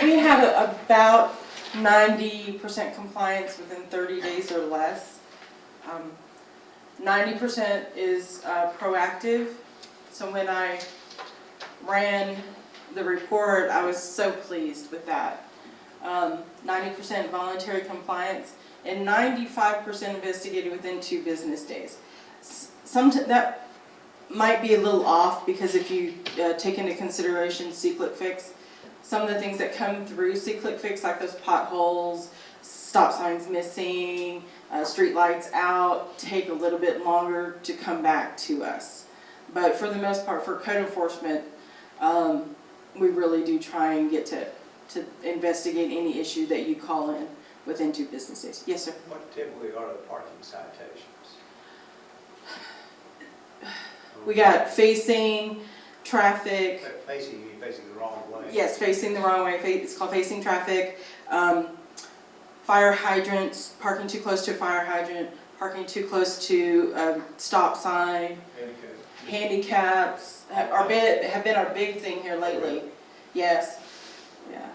We have about 90% compliance within 30 days or less. 90% is proactive. So when I ran the report, I was so pleased with that. 90% voluntary compliance and 95% investigated within 2 business days. That might be a little off because if you take into consideration C-Click Fix, some of the things that come through C-Click Fix, like those potholes, stop signs missing, street lights out, take a little bit longer to come back to us. But for the most part, for code enforcement, we really do try and get to investigate any issue that you call in within 2 business days. Yes, sir? What typically are the parking citations? We got facing traffic. Facing the wrong way. Yes, facing the wrong way. It's called facing traffic. Fire hydrants, parking too close to a fire hydrant, parking too close to a stop sign. Handicaps have been our big thing here lately. Yes. Yeah.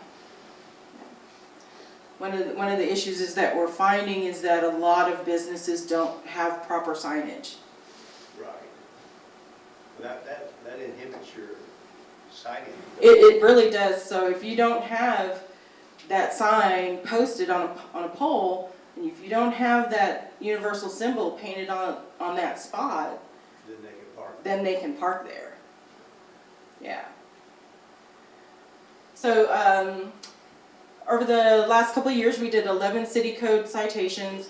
One of the issues is that we're finding is that a lot of businesses don't have proper signage. Right. That inhibits your sighting. It really does. So if you don't have that sign posted on a pole, and if you don't have that universal symbol painted on that spot, then they can park there. Yeah. So over the last couple of years, we did 11 city code citations,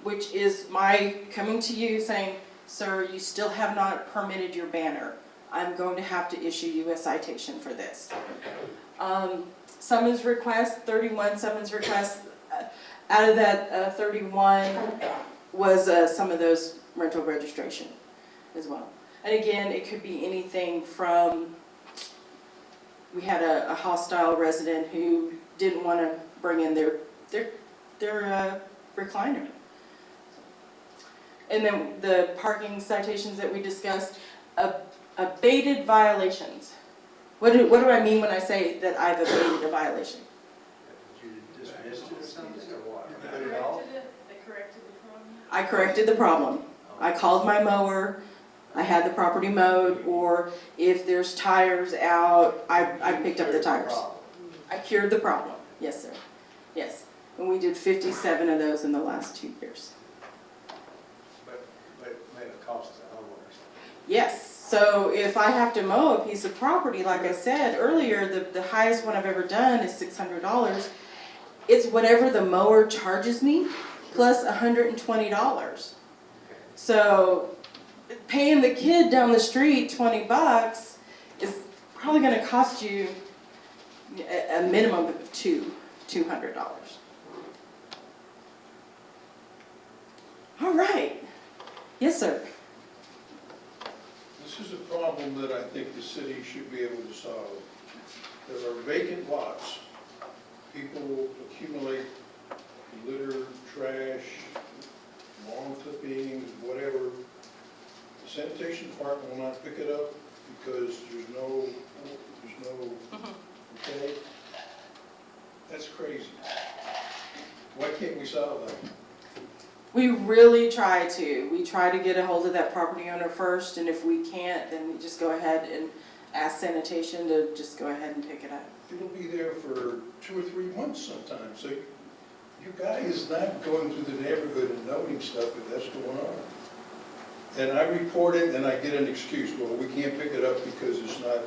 which is my coming to you saying, sir, you still have not permitted your banner. I'm going to have to issue you a citation for this. Summons request, 31 summons requests. Out of that 31 was some of those rental registration as well. And again, it could be anything from, we had a hostile resident who didn't want to bring in their recliner. And then the parking citations that we discussed, abated violations. What do I mean when I say that I've abated a violation? You dismissed it or something, or what? They corrected it, they corrected the problem. I corrected the problem. I called my mower, I had the property mowed, or if there's tires out, I picked up the tires. I cured the problem, yes, sir, yes. And we did 57 of those in the last 2 years. But may have cost the homeowners. Yes, so if I have to mow a piece of property, like I said earlier, the highest one I've ever done is $600. It's whatever the mower charges me, plus $120. So paying the kid down the street $20 is probably gonna cost you a minimum of $200. All right, yes, sir. This is a problem that I think the city should be able to solve. There are vacant lots. People accumulate litter, trash, lawn clippings, whatever. The sanitation department will not pick it up because there's no, okay? That's crazy. Why can't we solve that? We really try to. We try to get a hold of that property owner first, and if we can't, then we just go ahead and ask sanitation to just go ahead and pick it up. It'll be there for 2 or 3 months sometimes, so you guys not going through the neighborhood and noting stuff if that's going on. And I report it and I get an excuse, well, we can't pick it up because it's not,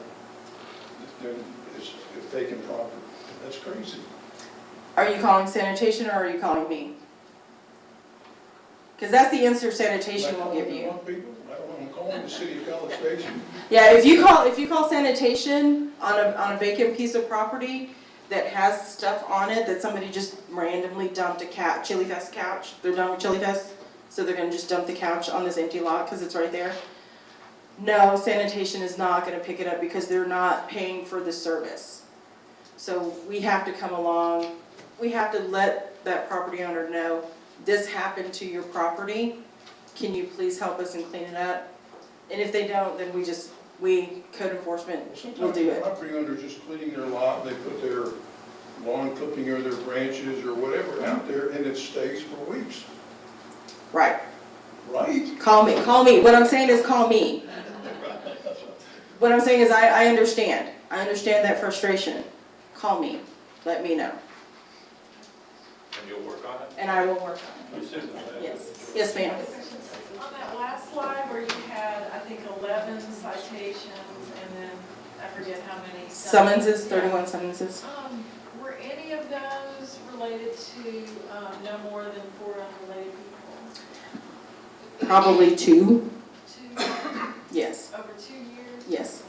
it's vacant property. That's crazy. Are you calling sanitation or are you calling me? Because that's the answer sanitation will give you. I don't know, I'm calling the city of College Station. Yeah, if you call sanitation on a vacant piece of property that has stuff on it that somebody just randomly dumped a Chili Fest couch, they're done with Chili Fest, so they're gonna just dump the couch on this empty lot because it's right there. No, sanitation is not gonna pick it up because they're not paying for the service. So we have to come along, we have to let that property owner know, this happened to your property, can you please help us and clean it up? And if they don't, then we, code enforcement, will do Sometimes the it. property owner's just cleaning their lot, they put their lawn clipping or their branches or whatever out there, and it stays for weeks. Right, Right? call me, what I'm saying is call me. What I'm saying is I understand that frustration, call me, let me know, And you'll work on it? and I will work on You said that. it, yes, ma'am. On that last slide where you had, I think, 11 citations and then I forget how many. Summonses, 31 summonses. Were any of those related to no more than 4 unrelated people? Probably 2, 2, yes, over 2 years? yes.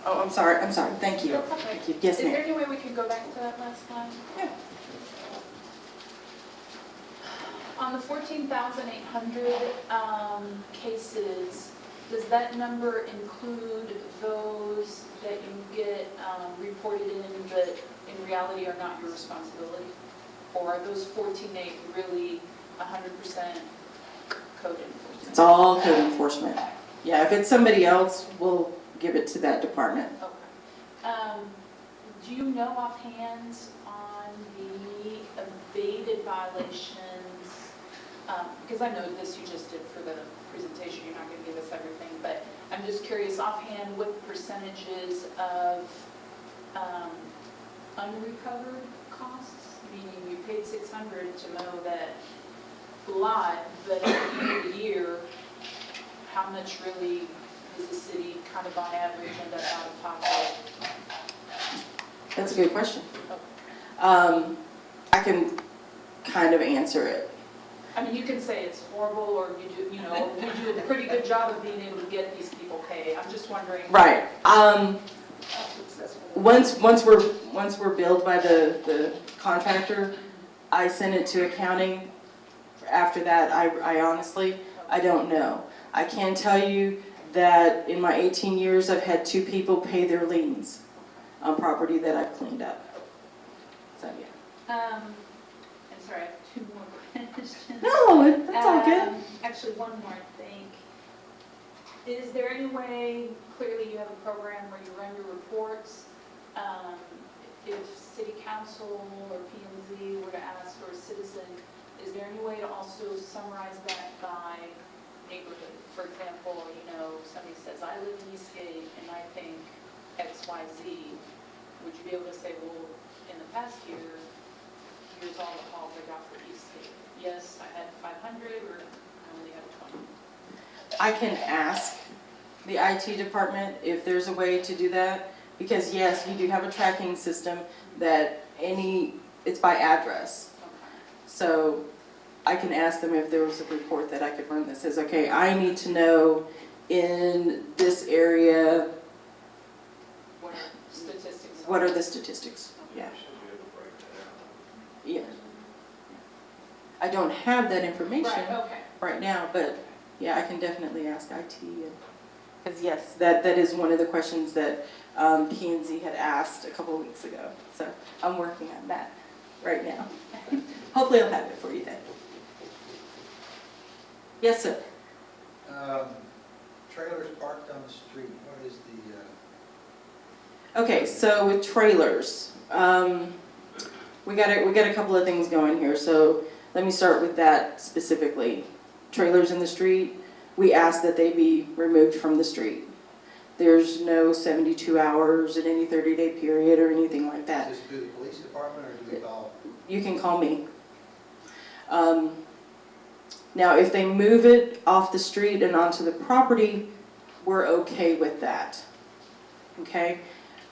Oh, I'm sorry, thank you. That's okay. Thank you. Yes, Is there ma'am. any way we can go back to that last slide? Yeah. On the 14,800 cases, does that number include those that you get reported in but in reality are not your responsibility? Or are those 14,800 really 100% code enforcement? It's all code enforcement. Yeah, if it's somebody else, we'll give it to that department. Okay. Do you know offhand on the abated violations? Because I know this you just did for the presentation, you're not going to give us everything, but I'm just curious offhand what percentages of unrecovered costs, meaning you paid $600 to mow that lot, but at the end of the year, how much really does the city kind of on average end up out of pocket? That's a good question. I can kind of answer it. I mean, you can say it's horrible, or you do, you know, we do a pretty good job of being able to get these people paid. I'm just wondering. Right. how successful that is. Once we're billed by the contractor, I send it to accounting. After that, I honestly, I don't know. I can tell you that in my 18 years, I've had 2 people pay their liens on property that I've cleaned up. So, yeah. I'm sorry, I have 2 more questions. No, that's all good. Actually, one more, I think. Is there any way, clearly you have a program where you run your reports, if city council or P&Z were to ask for a citizen, is there any way to also summarize that by neighborhood? For example, you know, somebody says, I live in Eastgate and I think X, Y, Z. Would you be able to say, well, in the past year, here's all the calls I got for Eastgate? Yes, I had 500, or I only had 20. I can ask the IT department if there's a way to do that, because yes, you do have a tracking system that it's by address. So I can ask them if there was a report that I could run that says, okay, I need to know in this area, What are statistics? what are the statistics? Yeah. Yeah. I don't have that information Right, okay. right now, but yeah, I can definitely ask IT. Because yes, that is one of the questions that P&Z had asked a couple of weeks ago. So I'm working on that right now. Hopefully I'll have it for you then. Yes, sir. Trailers parked on the street, what is the, Okay, so with trailers, we got a couple of things going here. So let me start with that specifically. Trailers in the street, we ask that they be removed from the street. There's no 72 hours in any 30-day period or anything like that. is this through the police department or do we call? You can call me. Now, if they move it off the street and onto the property, we're okay with that. Okay?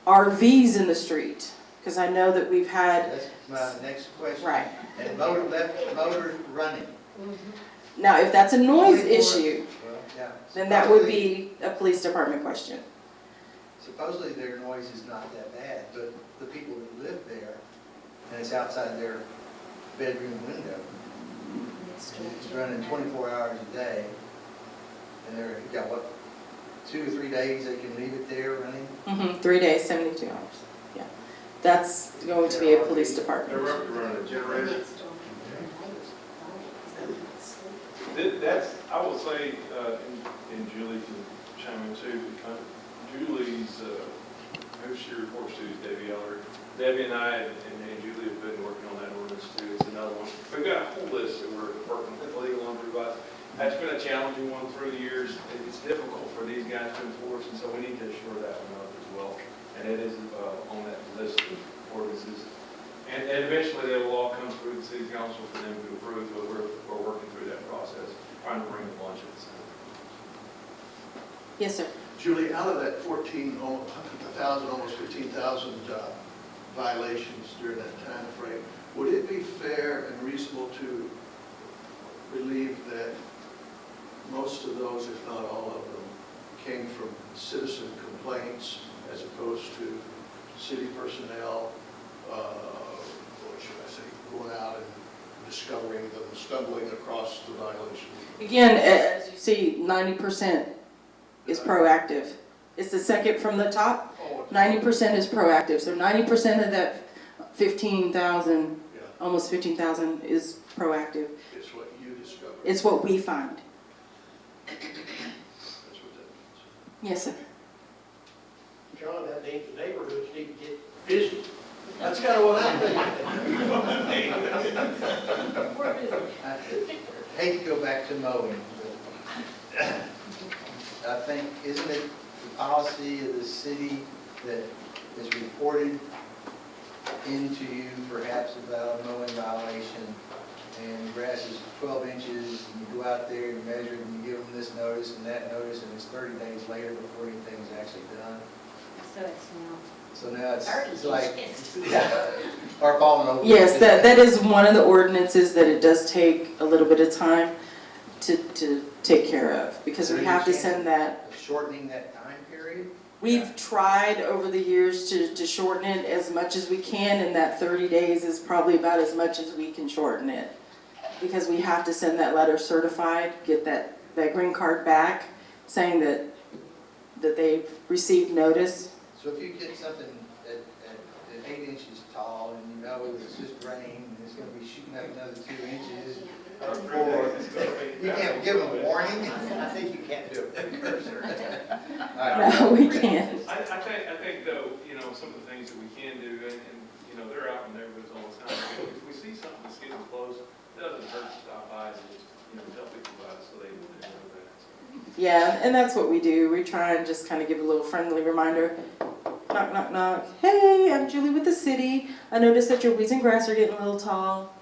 RVs in the street, because I know that we've had, That's my next question. right. And motor running. Now, if that's a noise 24 issue, Well, yeah. then that would be a police department question. Supposedly their noise is not that bad, but the people that live there, and it's outside their bedroom window, it's running 24 hours a day, and they're, you got what, 2 or 3 days they can leave it there running? 3 days, 72 hours. Yeah. That's going to be a police They're department. running a generator. That's, I will say, and Julie can chime in too, because Julie's, who she reports to is Debbie Eller. Debbie and I and Julie have been working on that ordinance too. It's another one. We've got a whole list that we're working with legal and otherwise. That's been a challenging one through the years. It's difficult for these guys to enforce, and so we need to assure that one up as well. And it is on that list of ordinances. And eventually they will all come through the city council for them to approve, but we're working through that process, trying to bring the lunch at the center. Yes, sir. Julie, out of that 1,000, almost 15,000 violations during that time frame, would it be fair and reasonable to believe that most of those, if not all of them, came from citizen complaints as opposed to city personnel, what should I say, going out and discovering them, stumbling across the violation? Again, as you see, 90% is proactive. It's the second from the top. 90% is proactive. So 90% of that 15,000, Yeah, almost 15,000 is proactive. it's what you discovered. It's what we find. That's what that means. Yes, sir. John, that means the neighborhoods need to get busy. That's kind of what I'm thinking. I hate to go back to mowing, but I think, isn't it the policy of the city that is reported into you perhaps about a mowing violation, and grass is 12 inches, and you go out there, you measure it, and you give them this notice and that notice, and it's 30 days later before anything's actually done? So it's now. So now it's 30 like, inches. yeah, or falling over. Yes, that is one of the ordinances that it does take a little bit of time to take care of, because we have to send that. Shortening that time period? We've tried over the years to shorten it as much as we can, and that 30 days is probably about as much as we can shorten it. Because we have to send that letter certified, get that green card back, saying that they've received notice. So if you get something at 8 inches tall and you know it's just rain and it's gonna be shooting up another 2 inches or 4, you can't give them a warning? I think you can't do it. No, we can't. I think though, you know, some of the things that we can do, and you know, they're out in neighborhoods all the time. If we see something that's getting close, it doesn't hurt to stop by and just, you know, tell people about it so they know that. Yeah, and that's what we do. We try and just kind of give a little friendly reminder. Knock, knock, knock. Hey, I'm Julie with the city. I noticed that your weeds and grass are getting a little tall.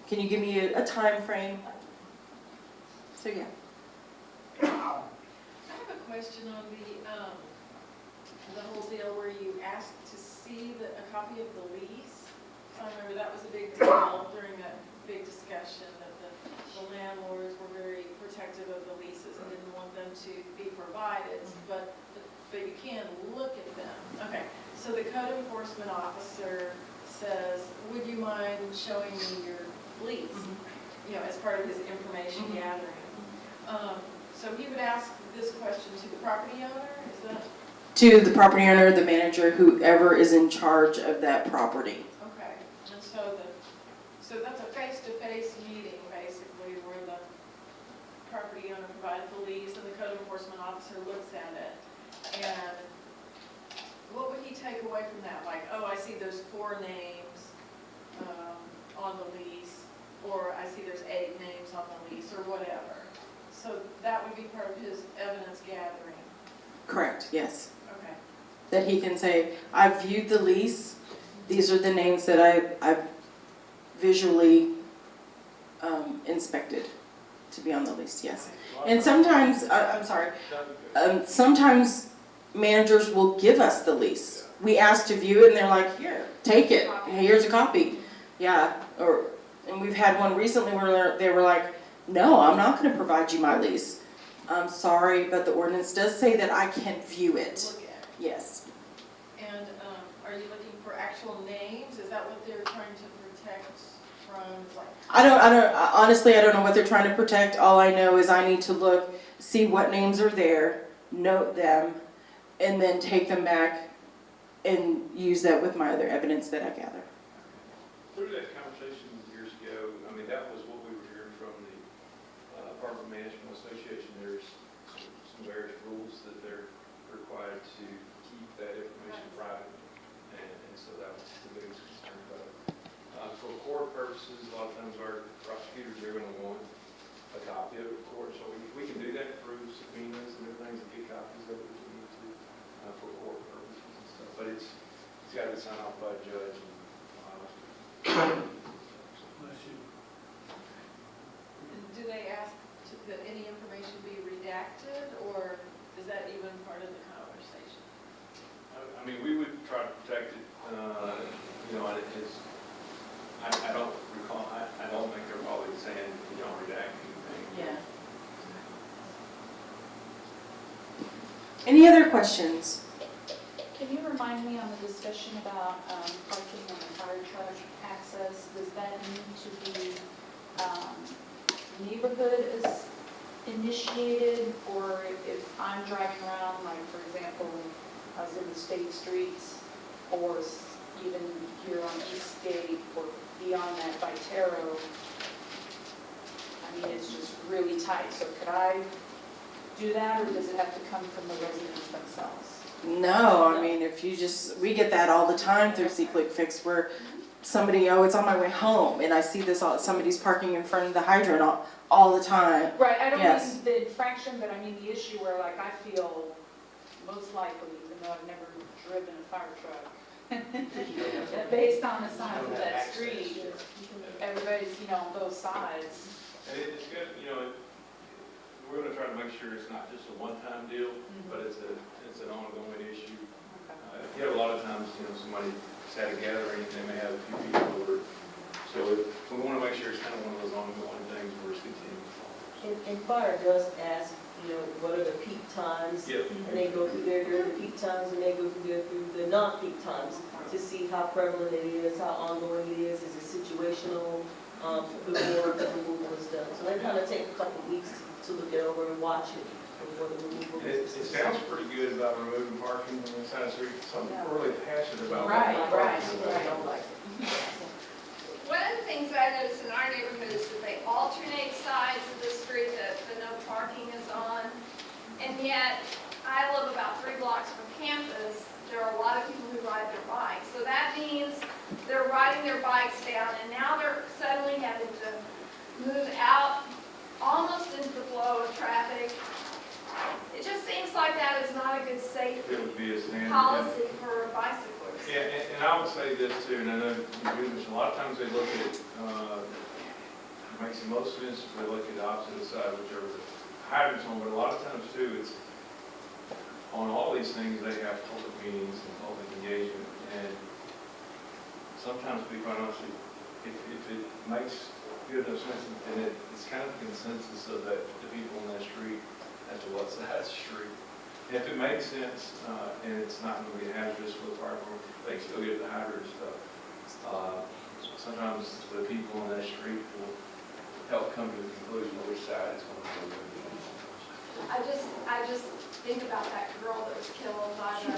Can you give me a time frame? So yeah. I have a question on the whole deal where you asked to see a copy of the lease. I remember that was a big deal during that big discussion, that the landlords were very protective of the leases and didn't want them to be provided, but you can look at them. Okay, so the code enforcement officer says, would you mind showing me your lease? You know, as part of his information gathering. So he would ask this question to the property owner, is that? To the property owner, the manager, whoever is in charge of that property. Okay, and so that's a face-to-face meeting, basically, where the property owner provides the lease and the code enforcement officer looks at it. And what would he take away from that? Like, oh, I see there's 4 names on the lease, or I see there's 8 names on the lease, or whatever. So that would be part of his evidence gathering. Correct, yes. Okay. That he can say, I've viewed the lease. These are the names that I've visually inspected to be on the lease, yes. And sometimes, I'm sorry, sometimes managers will give us the lease. We ask to view it and they're like, here, take it, here's a copy. Yeah, and we've had one recently where they were like, no, I'm not gonna provide you my lease. I'm sorry, but the ordinance does say that I can view it. Look at it. Yes. And are you looking for actual names? Is that what they're trying to protect from? Like, honestly, I don't know what they're trying to protect. All I know is I need to look, see what names are there, note them, and then take them back and use that with my other evidence that I gather. Through that conversation years ago, I mean, that was what we were hearing from the Apartment Management Association. There's some various rules that they're required to keep that information private, and so that was the biggest concern about it. For court purposes, a lot of times our prosecutors are going to want a copy of it, of course, so we can do that through subpoenas and other things and get copies of it if we need to for court purposes and stuff. But it's got to be signed off by a judge. do they ask that any information be redacted, or is that even part of the conversation? I mean, we would try to protect it, you know, and it's, I don't recall, I don't think they're probably saying, you don't redact anything. Yeah. Any other questions? Can you remind me on the discussion about parking and fire truck access, does that need to be neighborhood is initiated, or if I'm driving around, like for example, I was in the state streets, or even here on Eastgate, or beyond that by Taro, I mean, it's just really tight, so could I do that, or does it have to come from the residents themselves? No, I mean, if you just, we get that all the time through C-Click Fix where somebody, oh, it's on my way home, and I see this, somebody's parking in front of the hydrant all the time. Right, I don't Yes. mean the infraction, but I mean the issue where like I feel most likely, even though I've never driven a fire truck, based on the size of that street, everybody's, you know, on both sides. And it's good, you know, we're going to try to make sure it's not just a one-time deal, but it's an ongoing issue. you have a lot of times, somebody's at a gathering, they may have a few people over. So we want to make sure it's kind of one of those ongoing things where it's continuing. And fire does ask, what are the peak times? Yep. And they go through there during the peak times, and they go through there through the non-peak times to see how prevalent it is, how ongoing it is it situational, before the removal is done. So they kind of take a couple of weeks to look it over and watch it before the removal It is. sounds pretty good about removing parking on the side of the street. Some people are really passionate about. Right, parking. One of the things I noticed in our neighborhood is that they alternate sides of the street that the no parking is on. And yet, I live about 3 blocks from campus, there are a lot of people who ride their bikes. So that means they're riding their bikes down, and now they're suddenly having to move out almost into the flow of traffic. It just seems like that is not a good safety It would be a standard. policy for bicyclists. Yeah, and I would say this too, and I know you do this, a lot of times they look at, it makes the most sense if they look at the opposite side, whichever the hydrant's on, but a lot of times too, it's, on all these things, they have public meetings and public engagement, and sometimes, to be quite honest, if it makes good enough sense, and it's kind of a consensus of that, the people on that street, as to what side of the street. If it makes sense, and it's not going to be hazardous for the fire department, they still get the hydrant stuff. Sometimes the people on that street will help come to the conclusion of which side it's going to be. I just think about that girl that was killed by the,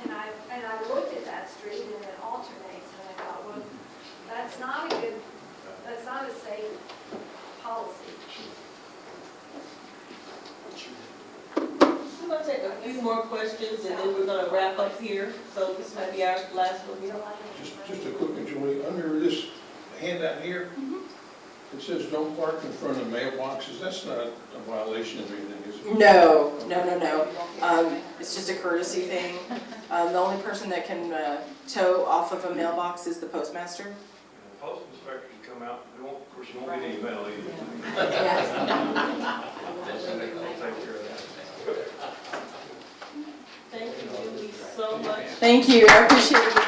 and I looked at that street and it alternates, and I thought, well, that's not a safe policy. We're going to take a few more questions, and then we're going to wrap up here. So this might be our last one. Just a quick one, Julie, under this handout here, it says don't park in front of mailboxes, that's not a violation of anything, is it? No. It's just a courtesy thing. The only person that can tow off of a mailbox is the postmaster. And the post inspector can come out, of course, you won't get any mail either. I'll take care of that. Thank you, Julie, so much. Thank you, I appreciate it.